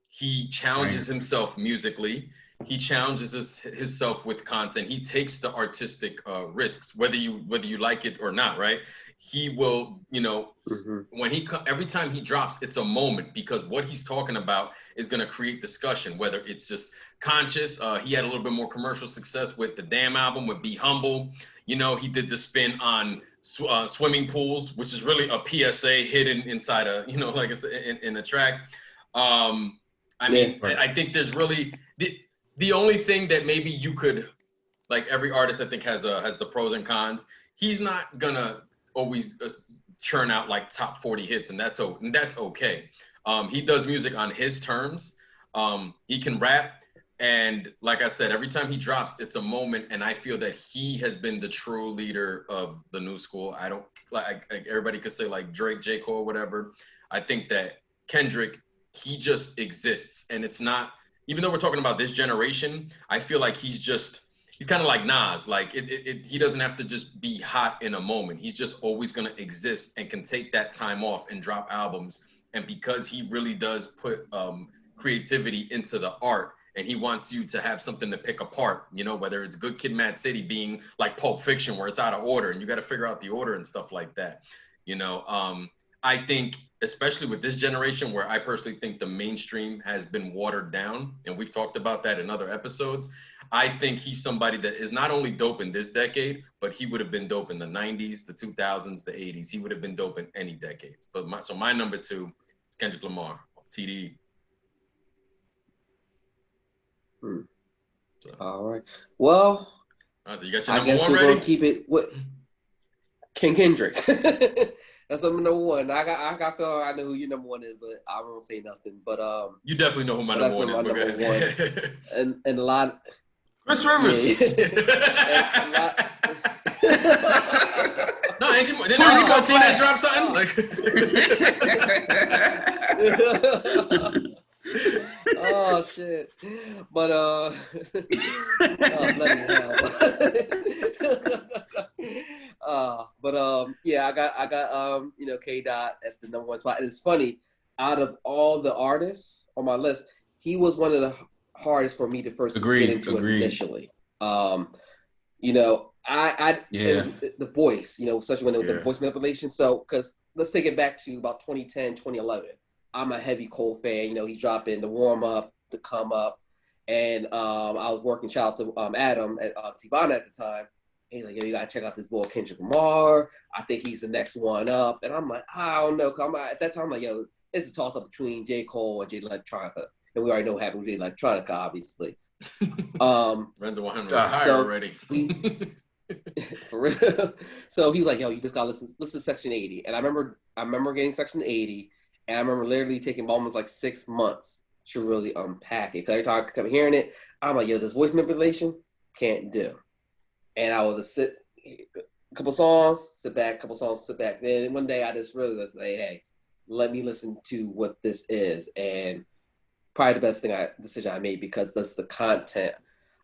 He challenges himself musically. He challenges himself with content. He takes the artistic risks, whether you like it or not, right? he will, when every time he drops, it's a moment, because what he's talking about is going to create discussion, whether it's just conscious. He had a little bit more commercial success with the Damn album, with Be Humble. He did the spin on swimming pools, which is really a PSA hidden inside a, like it's in a track. I think there's really the only thing that maybe you could, like, every artist I think has the pros and cons. He's not gonna always churn out like top 40 hits, and that's okay. He does music on his terms. He can rap, and like I said, every time he drops, it's a moment, and I feel that he has been the true leader of the new school. I don't like everybody could say like Drake, J. Cole, whatever. I think that Kendrick, he just exists, and it's not, even though we're talking about this generation, I feel like he's kind of like Nas. Like he doesn't have to just be hot in a moment. He's just always going to exist and can take that time off and drop albums. And because he really does put creativity into the art, and he wants you to have something to pick apart, whether it's Good Kid, Mad City being like Pulp Fiction, where it's out of order and you got to figure out the order and stuff like that. I think, especially with this generation, where I personally think the mainstream has been watered down, and we've talked about that in other episodes, I think he's somebody that is not only dope in this decade, but he would have been dope in the 90s, the 2000s, the 80s. He would have been dope in any decades. But my number 2 is Kendrick Lamar, TDE. So. All right. Well, so you got your number I guess one we're ready? Gonna keep it with Kendrick. That's number 1. I feel like I know who your number 1 is, but I won't say nothing. But you definitely know who my number 1 is. Number 1. and a lot. Chris Rivers. Yeah. No, ain't you? Didn't Rico Martinez drop something? Oh shit! But oh bloody hell! Yeah, I got K Dot at the number 1 spot, and it's funny. Out of all the artists on my list, he was one of the hardest for me to first get into initially. I the voice, especially when the voice manipulation. So, because let's take it back to about 2010, 2011. I'm a heavy Cole fan. He's dropping the warm up, the come up, and I was working. Shout out to Adam at Tivana at the time. He's like, yo, you gotta check out this boy Kendrick Lamar. I think he's the next one up. And I'm like, I don't know. At that time, I'm like, yo, it's a toss up between J. Cole and J. Electronica, and we already know what happened with J. Electronica, obviously. Renzo 100 retired already. For real. So he was like, yo, you just gotta listen to Section 80. And I remember getting Section 80. And I remember literally taking almost like 6 months to really unpack it. Because every time I kept hearing it, I'm like, yo, this voice manipulation can't do. And I would just sit, a couple songs, sit back, couple songs, sit back. Then one day I just realized, hey, let me listen to what this is. And probably the best decision I made, because that's the content.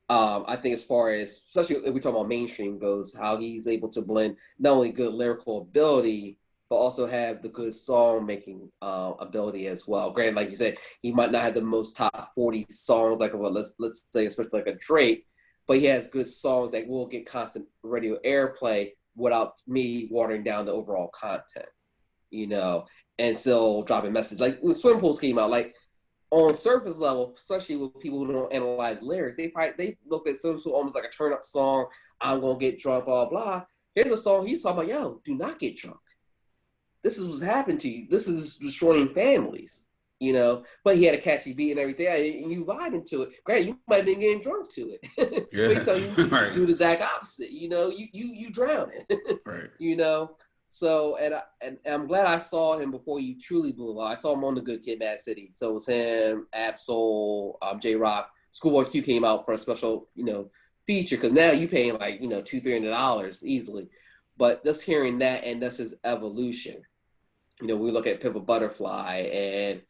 I think as far as, especially if we talk about mainstream goes, how he's able to blend not only good lyrical ability, but also have the good song making ability as well. Granted, like you said, he might not have the most top 40 songs like let's say, especially like a Drake, but he has good songs that will get constant radio airplay without me watering down the overall content, and still dropping messages. Like when Swim Pools came out, like on surface level, especially with people who don't analyze lyrics, they look at Swim Pools almost like a turn up song. I'm gonna get drunk, blah blah. Here's a song he's talking about, yo, do not get drunk. This is what's happened to you. This is destroying families, But he had a catchy beat and everything, and you vibe into it. Granted, you might have been getting drunk to it. Yeah. So you do the exact opposite. You drown it. Right. So and I'm glad I saw him before you truly blew up. I saw him on the Good Kid, Mad City. So it was him, Absol, J Rock. Schoolboy Q came out for a special, feature, because now you paying like $200-$300 easily. But just hearing that, and that's his evolution. We look at Pimp a Butterfly,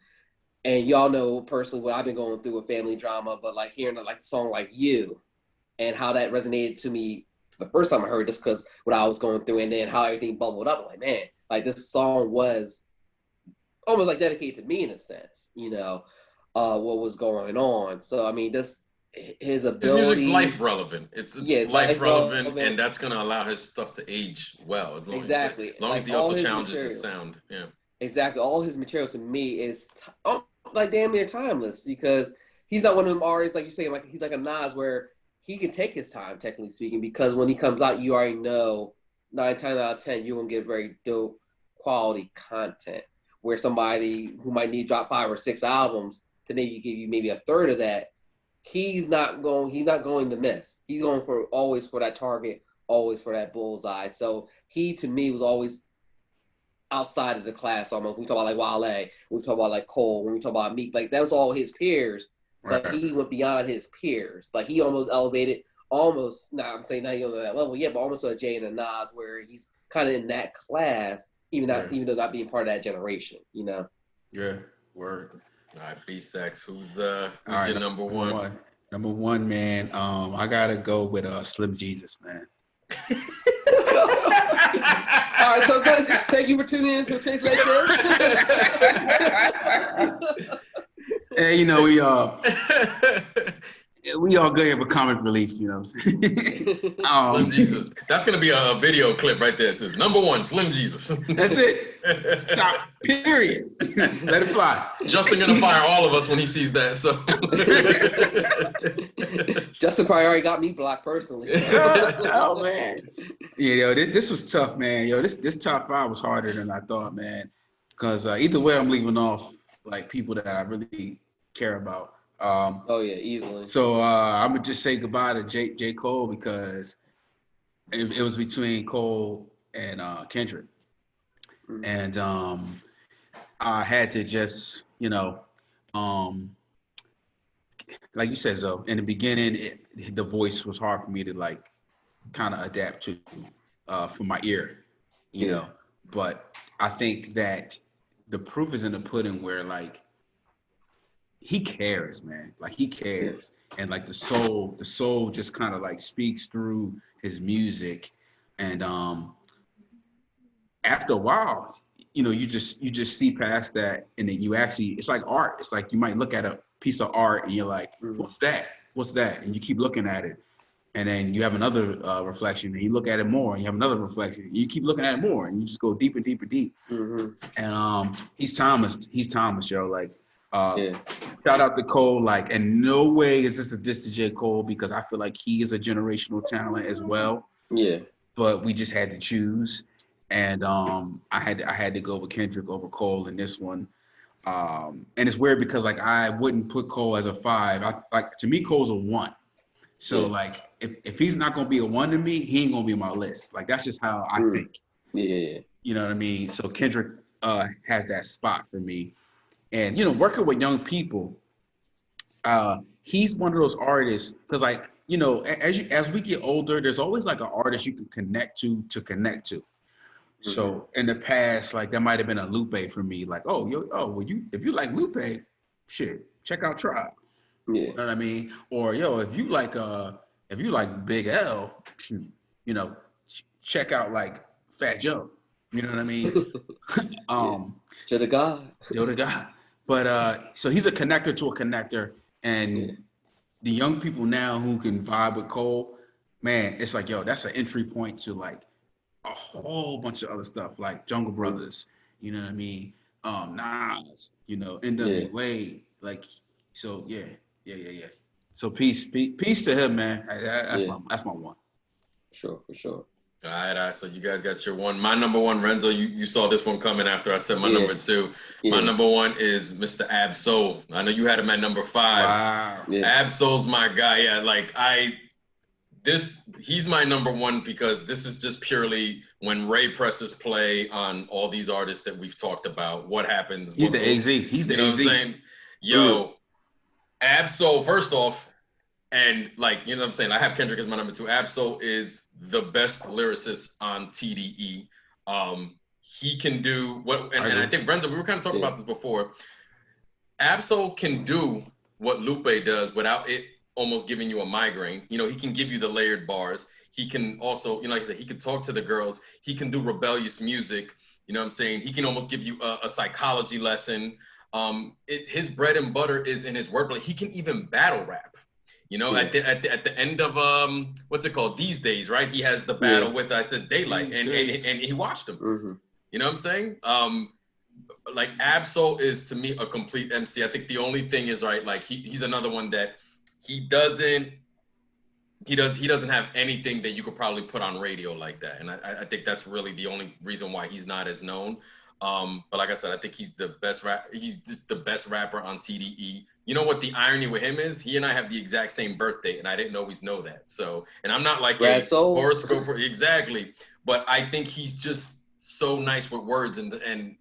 and y'all know personally what I've been going through with family drama, but like hearing the song like You, and how that resonated to me the first time I heard this, because what I was going through, and then how everything bubbled up. Like, man, like this song was almost like dedicated to me in a sense, what was going on. So I mean, this his ability. His music's life relevant. It's it's life relevant, and that's gonna allow his stuff to age well. As long as he also challenges his sound. Yeah. Exactly. All his material to me is like damn near timeless because he's not one of them artists like you say, like he's like a Nas where he can take his time, technically speaking, because when he comes out, you already know 9 times out of 10 you're gonna get very dope quality content. Where somebody who might need to drop 5 or 6 albums to maybe give you maybe a third of that, he's not going to miss. He's going for always for that target, always for that bullseye. So he to me was always outside of the class almost. When we talk about like Wale, when we talk about like Cole, when we talk about Meek, like that was all his peers, but he went beyond his peers. Like he almost elevated, I'm saying not even on that level yet, but almost to a Jay and a Nas where he's kind of in that class. Even though not being part of that generation, you know. Yeah, word. All right, B-Stacks, who's your number one? Number one, man. I gotta go with Slim Jesus, man. All right, so good. Thank you for tuning in to Taste Like This. Hey, you know we all good here for comic relief, you know what I'm saying? Slim Jesus. That's going to be a video clip right there, too. Number one, Slim Jesus. That's it. Stop. Period. Let it fly. Justin going to fire all of us when he sees that, so. Justin probably already got me blocked personally. So. Oh, man. Yeah, yo, this was tough, man. Yo, this top 5 was harder than I thought, man. Because either way, I'm leaving off, like, people that I really care about. Easily. So I'm gonna just say goodbye to J. Cole because it was between Cole and Kendrick, and I had to just like you said, Zoe, in the beginning the voice was hard for me to like kind of adapt to for my ear, you know. But I think that the proof is in the pudding where like. He cares, man. Like he cares, and like the soul just kind of like speaks through his music, and after a while, you know, you just see past that, and then you actually, it's like art. It's like you might look at a piece of art and you're like, what's that? What's that? And you keep looking at it, and then you have another reflection, and you look at it more, and you have another reflection, and you keep looking at it more, and you just go deeper, deeper, deep. And he's timeless, yo. Like. Shout out to Cole. Like, in no way is this a diss to J. Cole because I feel like he is a generational talent as well. Yeah. But we just had to choose, and I had to go with Kendrick over Cole in this one. And it's weird because like I wouldn't put Cole as a 5. To me, Cole's a 1. So like if he's not gonna be a 1 to me, he ain't gonna be on my list. Like that's just how I think. Yeah. You know what I mean? So Kendrick has that spot for me. And, you know, working with young people, he's one of those artists because, like, you know, as we get older, there's always like an artist you can connect to. So in the past, like, there might have been a Lupe for me. Like, if you like Lupe, shit, check out Tribe. Yeah. You know what I mean? Or, if you like Big L, you know, check out like Fat Joe. You know what I mean? Joe the God. But so he's a connector to a connector, and the young people now who can vibe with Cole, man, it's like, that's an entry point to like a whole bunch of other stuff, like Jungle Brothers, you know what I mean? Nas, you know, NWA, like, so yeah. So peace to him, man. That's my 1. For sure. All right. So you guys got your 1. My number 1, Renzo, you saw this one coming after I said my number 2. My number 1 is Mr. Ab-Soul. I know you had him at number 5. Wow. Yeah. Ab-Soul's my guy. Yeah, like he's my number 1 because this is just purely when Ray presses play on all these artists that we've talked about. What happens? He's the AZ. He's the AZ. What I'm saying? Yo, Ab-Soul, first off, and like, you know what I'm saying? I have Kendrick as my number 2. Ab-Soul is the best lyricist on TDE. He can do what, and I think Renzo, we were kind of talking about this before. Ab-Soul can do what Lupe does without it almost giving you a migraine. You know, he can give you the layered bars. He can also, you know, like I said, he can talk to the girls. He can do rebellious music. You know what I'm saying? He can almost give you a psychology lesson. His bread and butter is in his wordplay. He can even battle rap. You know, at the end of what's it called? These Days, right? He has the battle with Daylight, and he watched him. Mm-hmm. You know what I'm saying? Like Absol is to me a complete MC. I think the only thing is right, like he's another one that he doesn't have anything that you could probably put on radio like that, and I think that's really the only reason why he's not as known. But like I said, I think he's the best he's just the best rapper on TDE. You know what the irony with him is? He and I have the exact same birthday, and I didn't always know that. So, and I'm not like a horoscope exactly, but I think he's just so nice with words, and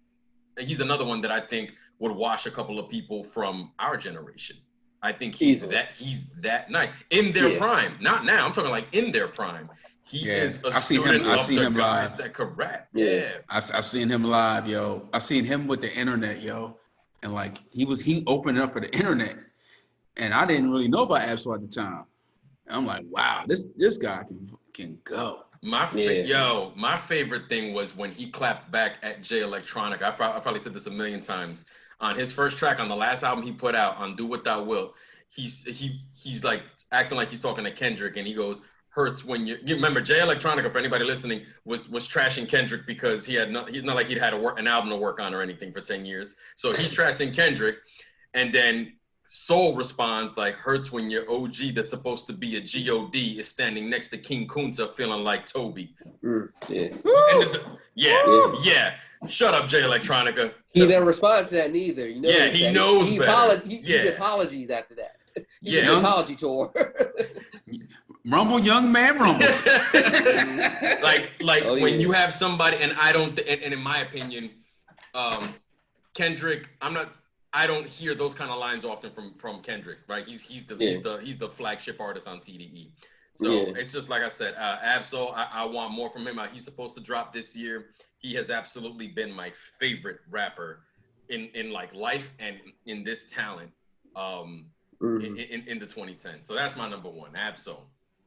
he's another one that I think would wash a couple of people from our generation. I think he's that nice in their prime, not now. I'm talking like in their prime. He is a student of the guys that could rap. Yeah. I've seen him live, yo. I've seen him with the internet, yo. And like he opened up for the internet, and I didn't really know about Absol at the time. And I'm like, wow, this guy can go. My favorite thing was when he clapped back at Jay Electronica. I probably said this a million times. On his first track on the last album he put out on Do What Thou Wilt, he's like acting like he's talking to Kendrick, and he goes, hurts when you remember Jay Electronica, for anybody listening, was trashing Kendrick because he's not like he'd had an album to work on or anything for 10 years. So he's trashing Kendrick, and then Soul responds like, hurts when your OG that's supposed to be a God is standing next to King Kunta feeling like Toby. Yeah. Shut up, Jay Electronica. He never responds to that neither. You know, he knows better. He did apologies after that. He did an apology tour. Rumble, young man, rumble. When you have somebody, and I don't, and in my opinion, Kendrick, I don't hear those kind of lines often from Kendrick, right? He's the flagship artist on TDE. So it's just like I said, Absol, I want more from him. He's supposed to drop this year. He has absolutely been my favorite rapper in like life and in this talent in the 2010s. So that's my number one, Absol.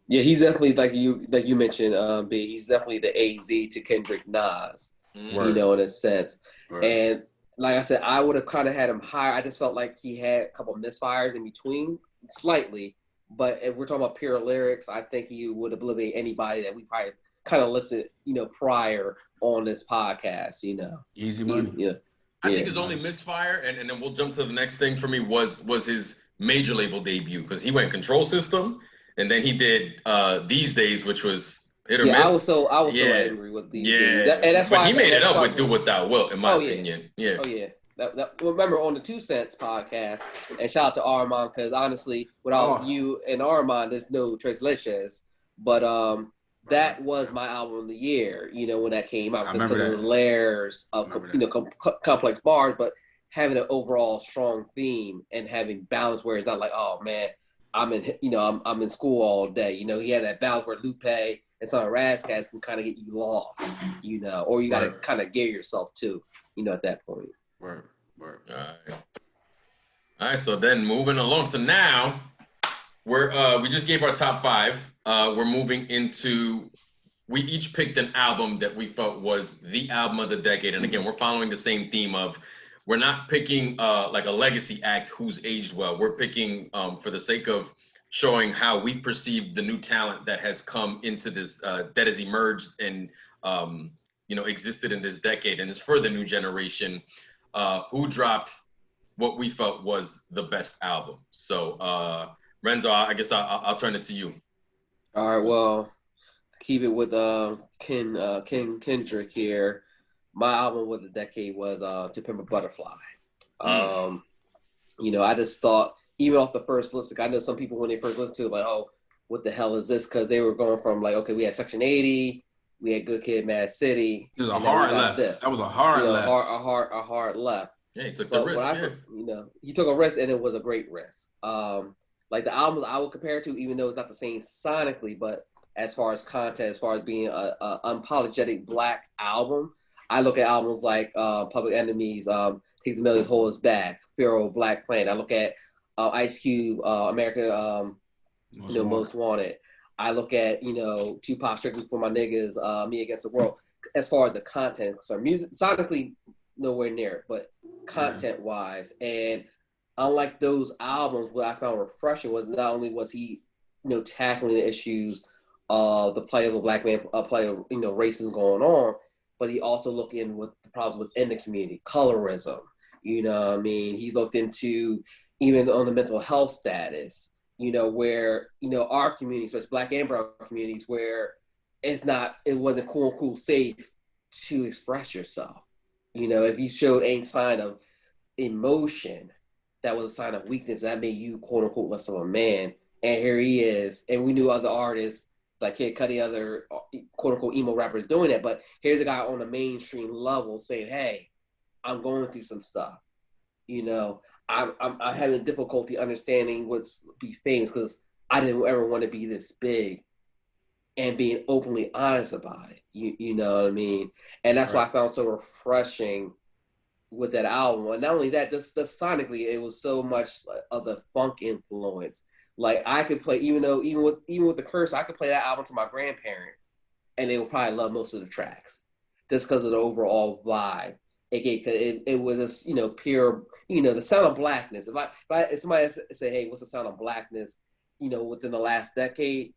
Yeah, he's definitely like you mentioned, B. He's definitely the AZ to Kendrick Nas, you know, in a sense. Right. And like I said, I would have kind of had him higher. I just felt like he had a couple misfires in between, slightly. But if we're talking about pure lyrics, I think he would obliviate anybody that we probably kind of listened, you know, prior on this podcast, you know. Easy money. I think his only misfire, and then we'll jump to the next thing for me, was his major label debut, because he went Control System. And then he did These Days, which was hit or miss. I was so angry with These Days. And that's why he made it up with Do What Thou Wilt, in my opinion. Yeah. Oh, yeah. Remember on the 2 Cents podcast, and shout out to Armand, because honestly, without you and Armand, there's no Tres Leches. But that was my album of the year, you know, when that came out. Just because of the layers of complex bars, but having an overall strong theme and having balance where it's not like, oh, man, I'm in school all day. You know, he had that balance where Lupe and some of Razzcats can kind of get you lost, you know, or you got to kind of gear yourself to, you know, at that point. Right. All right. So then moving along. So now we just gave our top 5. We're moving into, we each picked an album that we felt was the album of the decade. And again, we're following the same theme of, we're not picking like a legacy act who's aged well. We're picking for the sake of showing how we perceive the new talent that has come into this, that has emerged and existed in this decade, and is for the new generation. Who dropped what we felt was the best album? So Renzo, I guess I'll turn it to you. All right. Well, keep it with Kendrick here. My album of the decade was To Pimp a Butterfly. You know, I just thought, even off the first listen, I know some people when they first listened to it, like, oh, what the hell is this? Because they were going from like, okay, we had Section 80, we had Good Kid, Mad City. It was a hard left. That was a hard left. A hard left. Yeah, he took the risk. He took a risk, and it was a great risk. Like the albums I would compare it to, even though it's not the same sonically, but as far as content, as far as being a unapologetic Black album, I look at albums like Public Enemy's Takes the Millions, Hold Us Back, Pharaoh, Black Planet. I look at Ice Cube, America, Most Wanted. I look at, Tupac, Strictly for My Niggas, Me Against the World. As far as the content, so music, sonically, nowhere near, but content-wise. And unlike those albums, what I found refreshing was not only was he, tackling the issues of the plight of the black man, plight of, racism going on, but he also looked in with the problems within the community, colorism. He looked into even on the mental health status, where, our community, especially black and brown communities, where it wasn't quote unquote safe to express yourself. If you showed any sign of emotion, that was a sign of weakness. That made you quote unquote less of a man. And here he is. And we knew other artists like Kid Cudi, other quote unquote emo rappers doing it. But here's a guy on a mainstream level saying, hey, I'm going through some stuff. I'm having difficulty understanding what's be famous because I didn't ever want to be this big, and being openly honest about it. You know what I mean? And that's why I found so refreshing with that album. And not only that, just sonically, it was so much of the funk influence. Like I could play, even with the curse, I could play that album to my grandparents, and they would probably love most of the tracks, just because of the overall vibe. It was pure, the sound of blackness. If somebody say, hey, what's the sound of blackness, within the last decade,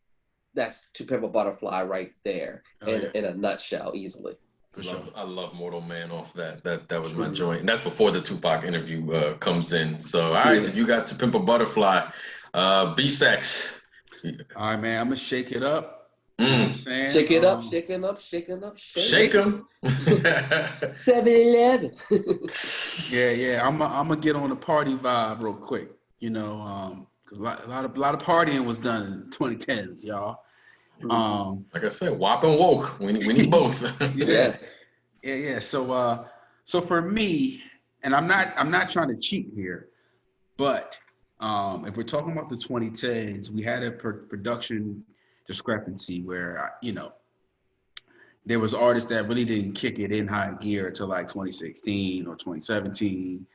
that's To Pimp a Butterfly right there, in a nutshell, easily. For sure. I love Mortal Man off that. That was my joint. And that's before the Tupac interview comes in. So, all right, so you got To Pimp a Butterfly. B-Stacks. All right, man, I'm going to shake it up. You know what I'm saying? Shake it up, shaking up, shaking up, shake them. 7-Eleven. Yeah. I'm gonna get on the party vibe real quick. Because a lot of partying was done in the 2010s, y'all. Like I said, WAP and woke. We need both. Yes. Yeah. So for me, and I'm not trying to cheat here, but if we're talking about the 2010s, we had a production discrepancy where there was artists that really didn't kick it in high gear until like 2016 or 2017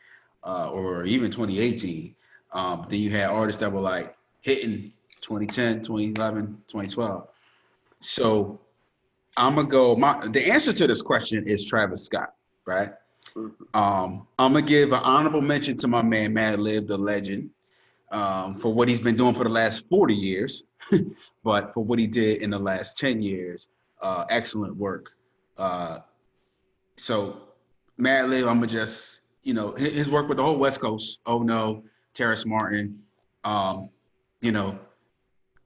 or even 2018. Then you had artists that were like hitting 2010, 2011, 2012. So I'm gonna go. The answer to this question is Travis Scott, right? I'm gonna give an honorable mention to my man Madlib, the legend, for what he's been doing for the last 40 years. But for what he did in the last 10 years, excellent work. So Madlib, I'm gonna just, his work with the whole West Coast. Oh no, Terrace Martin,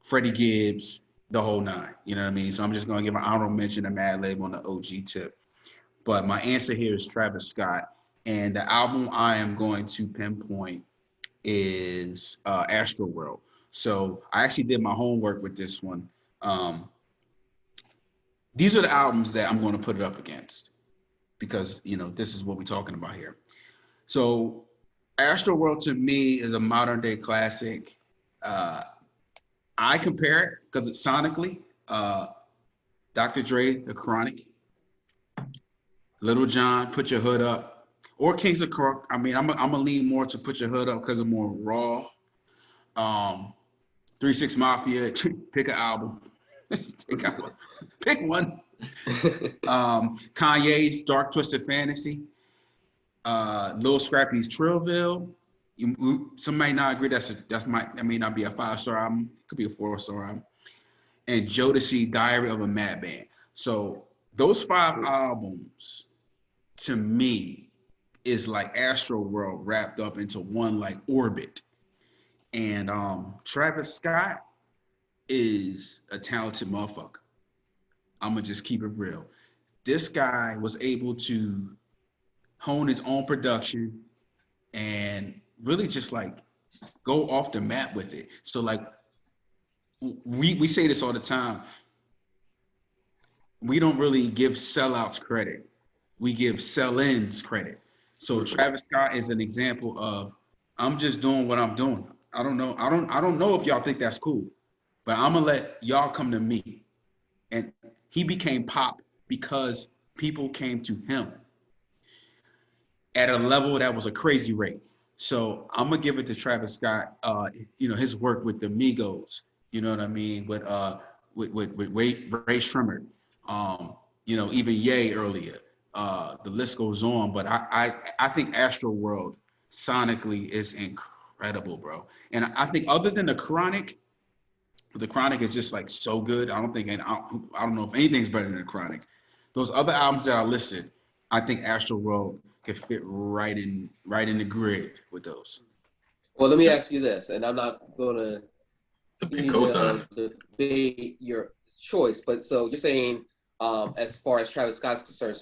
Freddie Gibbs, the whole nine. You know what I mean? So I'm just gonna give an honorable mention to Madlib on the OG tip. But my answer here is Travis Scott, and the album I am going to pinpoint is Astroworld. So I actually did my homework with this one. These are the albums that I'm going to put it up against because, this is what we're talking about here. So Astroworld to me is a modern day classic. I compare it because it's sonically, Dr. Dre, The Chronic, Little John, Put Your Hood Up, or Kings of Crook. I mean, I'm gonna lean more to Put Your Hood Up because it's more raw. 3 6 Mafia, pick an album. Pick one. Kanye's Dark Twisted Fantasy. Lil Scrappy's Trillville. Some might not agree that may not be a 5-star album. It could be a 4-star album. And Jodeci, Diary of a Madman. So those 5 albums, to me, is like Astroworld wrapped up into one like orbit. And Travis Scott is a talented motherfucker. I'm gonna just keep it real. This guy was able to hone his own production and really just like go off the map with it. So like we say this all the time. We don't really give sellouts credit. We give sell-ins credit. So Travis Scott is an example of I'm just doing what I'm doing. I don't know if y'all think that's cool, but I'm gonna let y'all come to me. And he became pop because people came to him at a level that was a crazy rate. So I'm gonna give it to Travis Scott. His work with the Migos. You know what I mean? With Ray Shremmerd. Even Ye earlier. The list goes on. But I think Astroworld sonically is incredible, bro. And I think other than the Chronic is just like so good. I don't know if anything's better than the Chronic. Those other albums that I listed, I think Astro World could fit right in the grid with those. Well, let me ask you this, and I'm not gonna cosign. debate your choice, but so you're saying, as far as Travis Scott's concerned,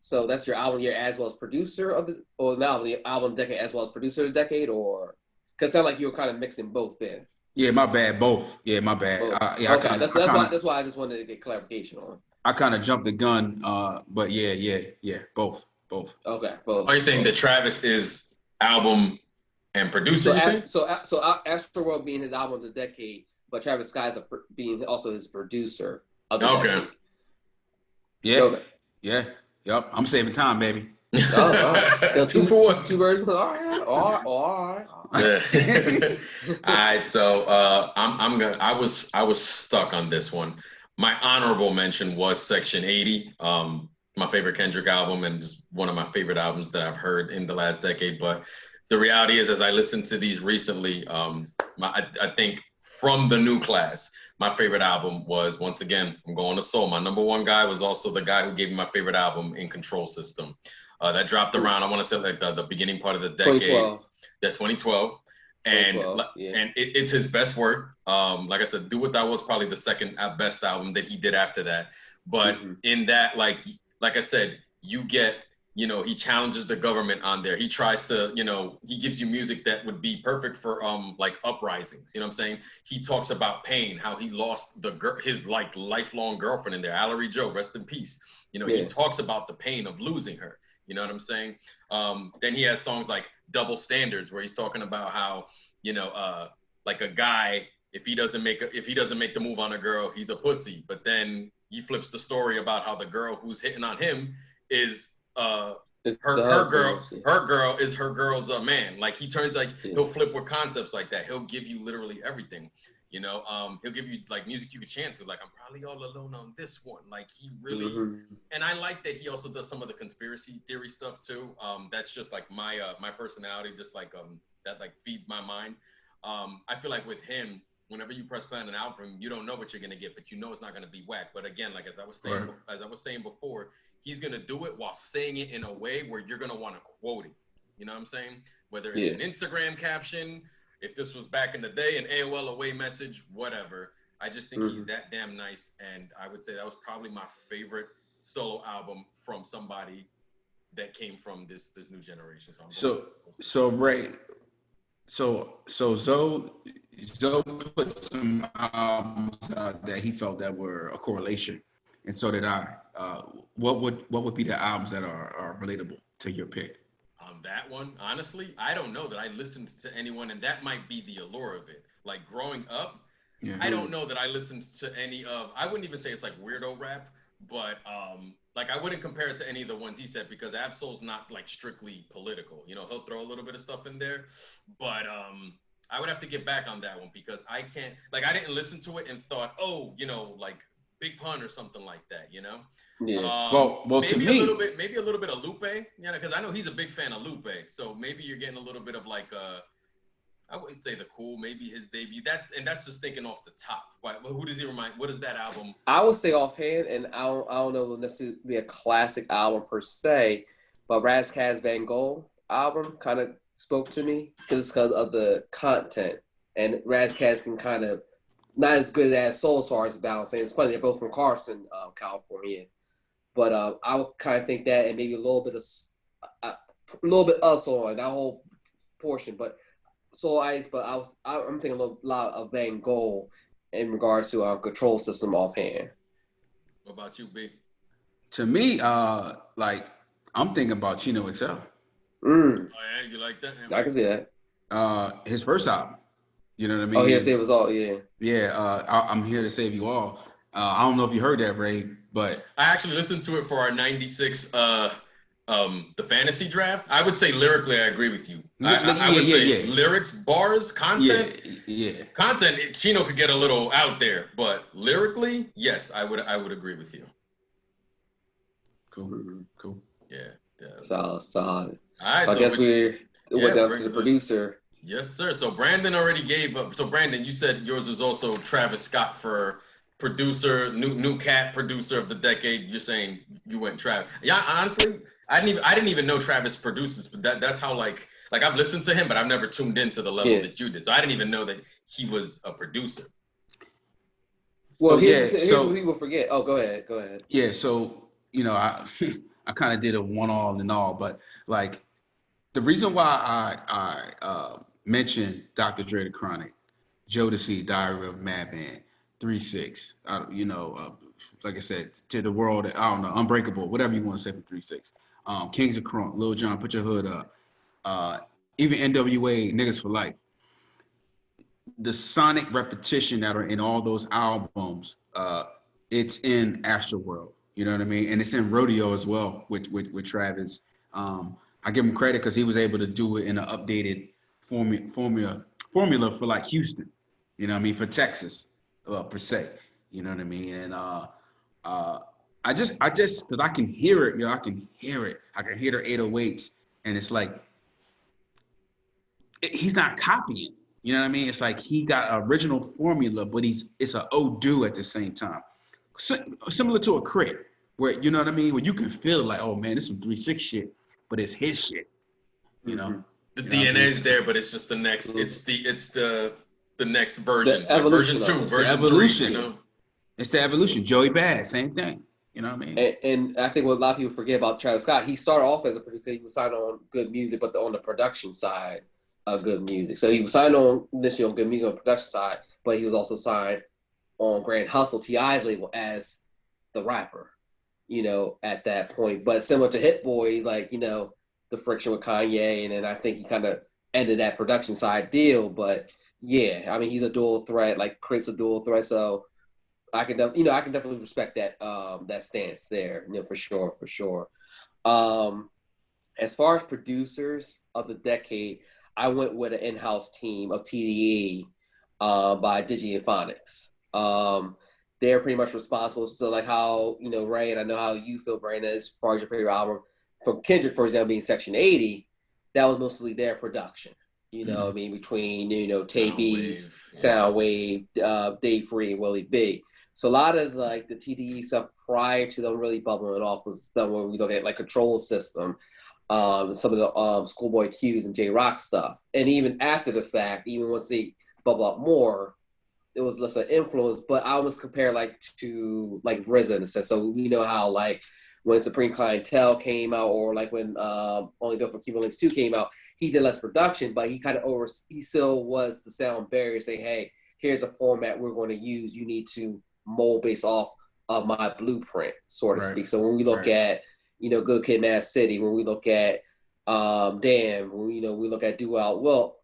so that's your album year as well as producer of the album decade as well as producer of the decade, or because it sounded like you were kind of mixing both in. Yeah, my bad. Both. Yeah, my bad. Okay, that's why I just wanted to get clarification on. I kind of jumped the gun, but yeah, both. Okay, both. Are you saying that Travis is album and producer? So Astroworld being his album of the decade, but Travis Scott's being also his producer of the decade. Yeah. Okay. Yeah. Yep. I'm saving time, baby. Oh, two for one. Two birds. All right. Yeah. All right. So I was stuck on this one. My honorable mention was Section 80. My favorite Kendrick album and one of my favorite albums that I've heard in the last decade. But the reality is, as I listened to these recently, I think from the new class, my favorite album was, once again, I'm going to soul. My number one guy was also the guy who gave me my favorite album, In Control System. That dropped around, I want to say like the beginning part of the decade. 2012. Yeah, 2012. And it's his best work. Like I said, Do What Thou Will's probably the second best album that he did after that. But in that, like I said, you get, he challenges the government on there. He tries to, he gives you music that would be perfect for like uprisings. You know what I'm saying? He talks about pain, how he lost his like lifelong girlfriend in there, Allery Joe, rest in peace. He talks about the pain of losing her. You know what I'm saying? Then he has songs like Double Standards, where he's talking about how, like a guy, if he doesn't make the move on a girl, he's a pussy. But then he flips the story about how the girl who's hitting on him is her girl is her girl's man. Like he turns he'll flip with concepts like that. He'll give you literally everything. He'll give you like music you can chant to, like I'm probably all alone on this one. Like he really, and I like that he also does some of the conspiracy theory stuff too. That's just like my personality, just like that like feeds my mind. I feel like with him, whenever you press play on an album, you don't know what you're gonna get, but it's not gonna be whack. But again, like as I was saying before, he's gonna do it while saying it in a way where you're gonna want to quote it. You know what I'm saying? Whether it's an Instagram caption, if this was back in the day, an AOL away message, whatever. I just think he's that damn nice, and I would say that was probably my favorite solo album from somebody that came from this new generation. So Ray, so Zoe put some albums that he felt that were a correlation, and so did I. What would be the albums that are relatable to your pick? That one, honestly, I don't know that I listened to anyone, and that might be the allure of it. Like growing up, I don't know that I listened to any of, I wouldn't even say it's like weirdo rap, but like I wouldn't compare it to any of the ones he said, because Absol's not like strictly political. He'll throw a little bit of stuff in there, but I would have to get back on that one, because I can't, like I didn't listen to it and thought, like Big Pun or something like that, Yeah. Well, maybe to me, maybe a little bit of Lupe, because I know he's a big fan of Lupe. So maybe you're getting a little bit of like, I wouldn't say the cool, maybe his debut. That's just thinking off the top. Who does he remind? What is that album? I would say offhand, and I don't know if necessarily be a classic album per se, but Raz Kass Van Gogh album kind of spoke to me because of the content, and Raz Kass can kind of not as good as Soul Stars balance. And it's funny, they're both from Carson, California. But I would kind of think that, and maybe a little bit of Soul, that whole portion. But Soul Ice, but I'm thinking a lot of Van Gogh in regards to Control System offhand. What about you, B? To me, like I'm thinking about Chino XL. Oh yeah, you like that? I can see that. His first album. You know what I mean? Oh, Here to Save Us All, yeah. Yeah, I'm Here to Save You All. I don't know if you heard that, Ray, but I actually listened to it for our 96 the fantasy draft. I would say lyrically I agree with you. I would say lyrics, bars, content. Content, Chino could get a little out there, but lyrically, yes, I would agree with you. Cool. Yeah. Solid. All right, so I guess it went down to the producer. Yes, sir. So Brandon already gave up. So Brandon, you said yours was also Travis Scott for producer, new cat producer of the decade. You're saying you went Travis. Yeah, honestly, I didn't even know Travis produces, but that's how like I've listened to him, but I've never tuned into the level that you did. So I didn't even know that he was a producer. Well, here's what people forget. Oh, go ahead. Yeah, so I I kind of did a one all and all, but like the reason why I mentioned Dr. Dre the Chronic, Jodeci, Diary of a Madman, 3-6, like I said, to the world, I don't know, Unbreakable, whatever you want to say from 3-6. Kings of Crunk, Lil Jon, Put Your Hood Up, even NWA, Niggas for Life. The sonic repetition that are in all those albums, it's in Astroworld, you know what I mean? And it's in Rodeo as well with Travis. I give him credit because he was able to do it in an updated formula for like Houston, you know what I mean, for Texas, per se, you know what I mean. And I just because I can hear it, I can hear it. I can hear the 808s, and it's like he's not copying. You know what I mean? It's like he got an original formula, but it's an do at the same time, similar to a Crit, where you know what I mean, where you can feel like, oh man, this is some 3-6 shit. But it's his shit, you know. The DNA is there, but it's just the next. It's the next version, the evolution, version 2, version evolution. 3. You know, it's the evolution. Joey Bad, same thing. You know what I mean? And I think what a lot of people forget about Travis Scott, he started off as a producer. He was signed on Good Music, but on the production side of Good Music. So he was signed on initially on Good Music on the production side, but he was also signed on Grand Hustle, T.I.'s label, as the rapper. At that point. But similar to Hit Boy, like, the friction with Kanye, and then I think he kind of ended that production side deal. But yeah, I mean, he's a dual threat, like Crit's a dual threat. So I can definitely respect that that stance there, for sure. As far as producers of the decade, I went with an in-house team of TDE by Digi and Phonics. They're pretty much responsible. So like how, Ray, and I know how you feel, Brandon, as far as your favorite album from Kendrick, for example, being Section 80, that was mostly their production. I mean, between, Tape East, Soundwave, Dave Free, and Willie B. So a lot of like the TDE stuff prior to them really bubbling off was done when we look at like Control System, some of the Schoolboy Q's and J-Rock stuff. And even after the fact, even once they bubble up more, it was less of an influence, but I almost compare to RZA in a sense. So we know how like when Supreme Clientele came out, or like when Only Built for Cuban Links 2 came out, he did less production, but he still was the sound barrier, saying, hey, here's a format we're going to use. You need to mold based off of my blueprint, so to speak. So when we look at, Good Kid, Mad City, when we look at Damn, when we look at Do Out Well,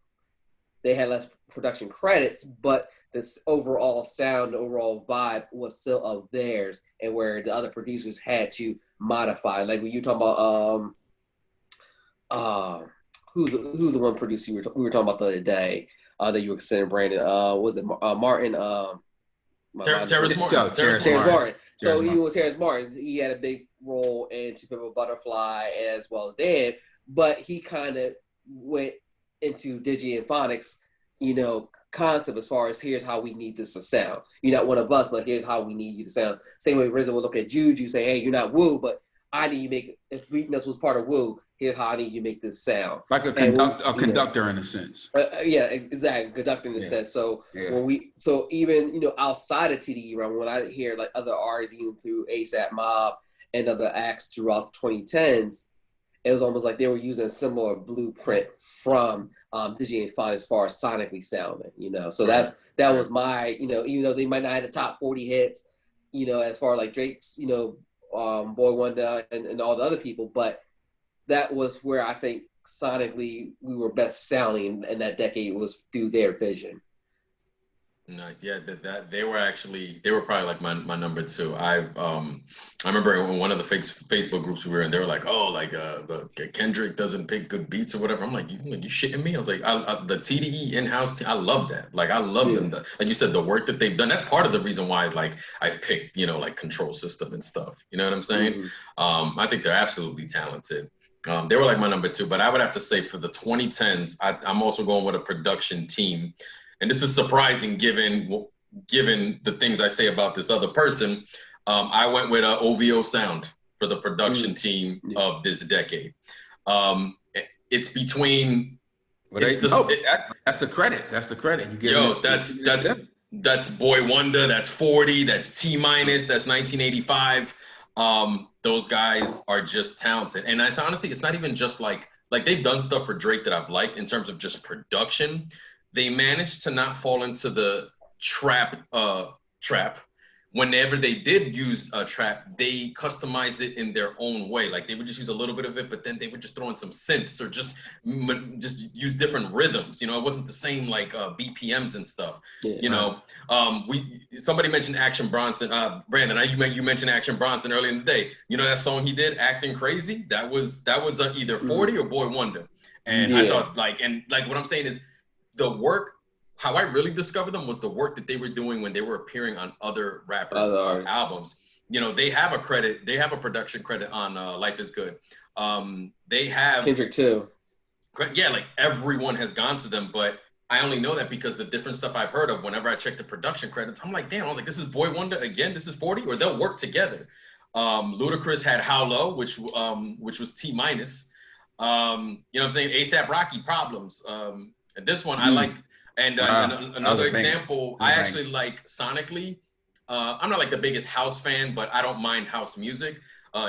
they had less production credits, but this overall sound, the overall vibe was still of theirs, and where the other producers had to modify. Like when you talk about who's the one producer we were talking about the other day that you were considering, Brandon? Was it Martin? Terrence Martin. Terrence Martin. So even with Terrence Martin, he had a big role in To Pimp a Butterfly as well as Dan, but he kind of went into Digi and Phonics, concept as far as here's how we need this to sound. You're not one of us, but here's how we need you to sound. Same way RZA will look at Juju, say, hey, you're not Woo, but I need you to make, if Weakness was part of Woo, here's how I need you to make this sound. Like a conductor in a sense. Yeah, exactly. Conductor in a sense. So even, outside of TDE realm, when I hear like other artists, even through ASAP Mob and other acts throughout the 2010s, it was almost like they were using a similar blueprint from Digi and Phonics as far as sonically sounding, So that was my, even though they might not have the top 40 hits, as far as like Drake's, Boy Wonder and all the other people, but that was where I think sonically we were best sounding in that decade, was through their vision. Nice. Yeah, that they were probably like my number 2. I remember in one of the Facebook groups we were in, they were like, oh, like Kendrick doesn't pick good beats or whatever. I'm like, you shitting me? I was like, the TDE in-house I love that. Like I love them. Like you said, the work that they've done. That's part of the reason why like I've picked like Control System and stuff. You know what I'm saying? I think they're absolutely talented. They were like my number 2, but I would have to say for the 2010s, I'm also going with a production team. And this is surprising given the things I say about this other person. I went with OVO Sound for the production team of this decade. It's between. That's the credit. That's the credit. That's Boy Wonder. That's 40. That's T-minus. That's 1985. Those guys are just talented, and it's honestly, it's not even just like they've done stuff for Drake that I've liked in terms of just production. They managed to not fall into the trap. Whenever they did use a trap, they customized it in their own way. Like they would just use a little bit of it, but then they would just throw in some synths or just use different rhythms. It wasn't the same like BPMs and stuff. Somebody mentioned Action Bronson. Brandon, you mentioned Action Bronson earlier in the day. That song he did, Acting Crazy. That was either 40 or Boy Wonder. And I thought what I'm saying is the work. How I really discovered them was the work that they were doing when they were appearing on other rappers' albums. They have a credit. They have a production credit on Life is Good. They have Kendrick too. Yeah, like everyone has gone to them, but I only know that because the different stuff I've heard of. Whenever I check the production credits, I'm like, damn. I was like, this is Boy Wonder again. This is 40, or they'll work together. Ludacris had How Low, which was T-minus. You know what I'm saying? ASAP Rocky, Problems. This one I like. And another example, I actually like sonically. I'm not like the biggest house fan, but I don't mind house music.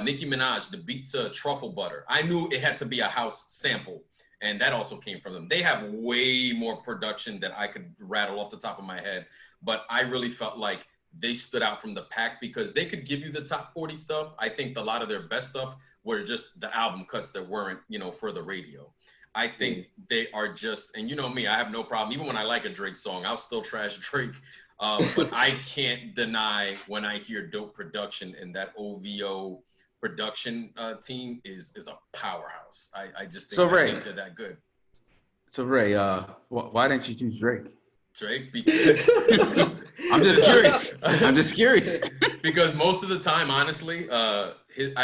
Nicki Minaj, the beat to Truffle Butter. I knew it had to be a house sample, and that also came from them. They have way more production that I could rattle off the top of my head, but I really felt like they stood out from the pack because they could give you the top 40 stuff. I think a lot of their best stuff were just the album cuts that weren't, for the radio. I think they are just, and you know me, I have no problem. Even when I like a Drake song, I'll still trash Drake. But I can't deny when I hear dope production, and that OVO production team is a powerhouse. I just think, they're that good. So Ray, why didn't you choose Drake? Drake, because I'm just curious. Because most of the time, honestly, I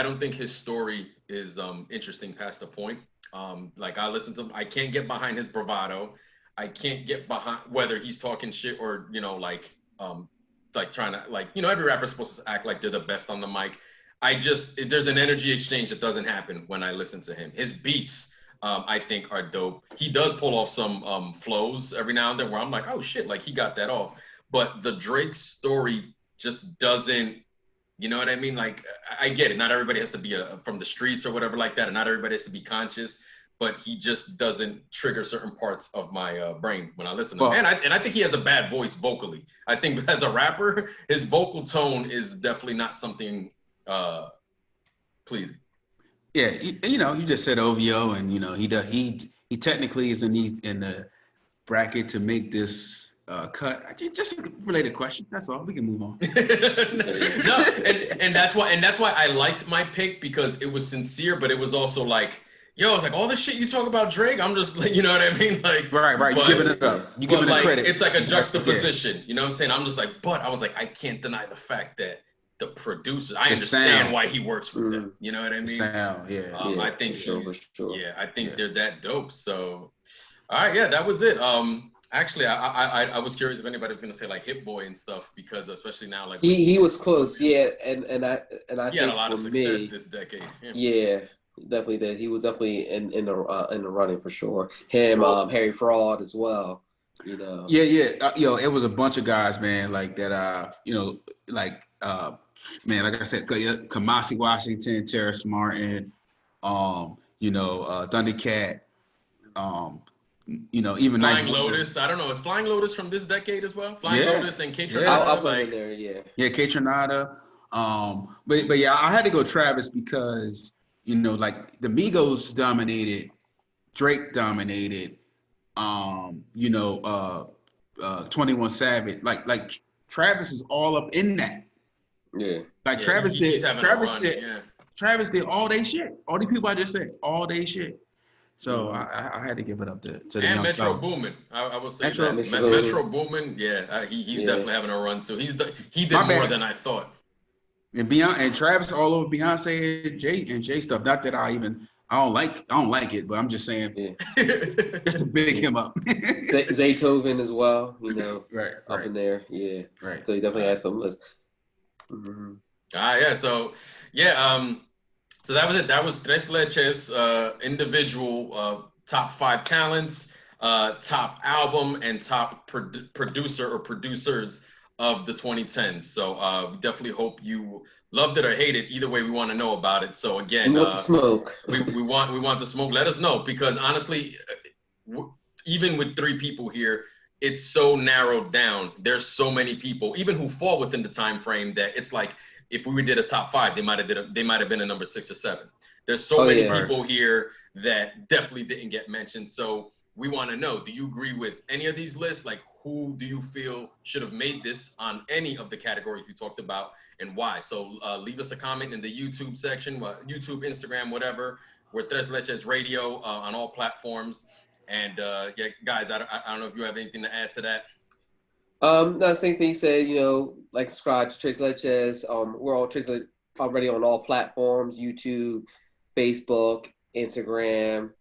don't think his story is interesting past the point. I listen to him. I can't get behind his bravado. I can't get behind whether he's talking shit or, trying to, every rapper's supposed to act like they're the best on the mic. There's an energy exchange that doesn't happen when I listen to him. His beats, I think, are dope. He does pull off some flows every now and then where I'm like, oh shit, he got that off. But the Drake story just doesn't, you know what I mean? I get it. Not everybody has to be from the streets or whatever like that, and not everybody has to be conscious. But he just doesn't trigger certain parts of my brain when I listen to him. And I think he has a bad voice vocally. I think as a rapper, his vocal tone is definitely not something pleasing. Yeah, you just said OVO, and he technically is in the bracket to make this cut. Just a related question. That's all. We can move on. No, and that's why I liked my pick, because it was sincere, but it was also like, yo, it's like all the shit you talk about Drake. I'm just like, you know what I mean? Right. You giving it up. You giving it credit. It's like a juxtaposition. You know what I'm saying? I'm just like, but I was like, I can't deny the fact that the producers, I understand why he works with them. You know what I mean? Sound, I think I think they're that dope. So, all right, that was it. Actually, I was curious if anybody was gonna say Hit Boy and stuff, because especially now, he was close, and I he had a lot of success this decade. Yeah, definitely did. He was definitely in the running for sure. Him, Harry Fraud as well. Yeah. It was a bunch of guys, man, like that. Man, like I said, Kamasi Washington, Terrace Martin, Thundercat. Even Flying Lotus. I don't know. Is Flying Lotus from this decade as well? Flying Lotus and K Tronada. I'll put in there. Yeah, K Tronada. But yeah, I had to go Travis because the Migos dominated, Drake dominated. 21 Savage. Like Travis is all up in that. Yeah. Travis did all they shit. All these people I just said, all they shit. So I had to give it up to the and Metro Boomin. I will say Metro Boomin. Yeah, he's definitely having a run too. He did more than I thought. And Travis all over Beyonce and Jay stuff. Not that I even I don't like it, but I'm just saying, just to big him up. Zaytoven as well, you know, right. up in there, right. So he definitely has some list. Mm-hmm. So that was it. That was Tres Leches individual top 5 talents, top album, and top producer or producers of the 2010s. So we definitely hope you loved it or hated. Either way, we want to know about it. So again, we want the smoke. we want the smoke. Let us know, because honestly, even with 3 people here, it's so narrowed down. There's so many people, even who fall within the time frame, that it's like, if we did a top 5, they might have been a number 6 or 7. There's so many people here that definitely didn't get mentioned. So we want to know, do you agree with any of these lists? Like, who do you feel should have made this on any of the categories we talked about, and why? So leave us a comment in the YouTube section, YouTube, Instagram, whatever. We're Tres Leches Radio on all platforms. And guys, I don't know if you have anything to add to that. No, same thing you said, you know, like subscribe to Tres Leches. We're all Tres Leches already on all platforms: YouTube, Facebook, Instagram,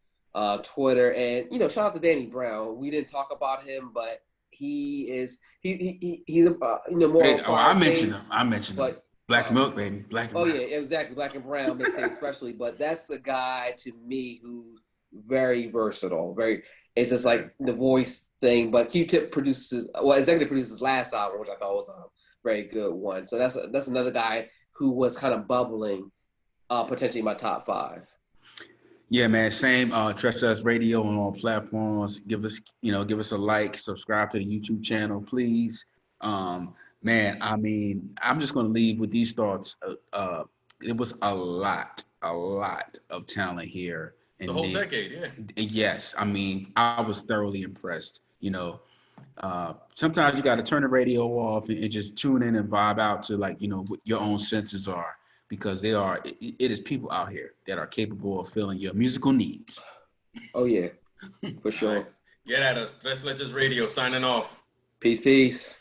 Twitter, and you know, shout out to Danny Brown. We didn't talk about him, but he's more. Hey, I mentioned him. Black Milk, baby. Black and brown. Yeah, exactly. Black and brown mixtape especially, but that's a guy to me who's very versatile. It's just like the voice thing, but Q-Tip executive produces last album, which I thought was a very good one. So that's another guy who was kind of bubbling, potentially my top 5. Yeah, man. Same. Tres Leches Radio on all platforms. Give us a like. Subscribe to the YouTube channel, please. Man, I mean, I'm just gonna leave with these thoughts. It was a lot of talent here. The whole decade, yeah. Yes, I mean, I was thoroughly impressed. You know, sometimes you got to turn the radio off and just tune in and vibe out to, like, you know, what your own senses are, because it is people out here that are capable of filling your musical needs. Oh yeah, for sure. Nice. Get at us. Tres Leches Radio signing off. Peace. Peace.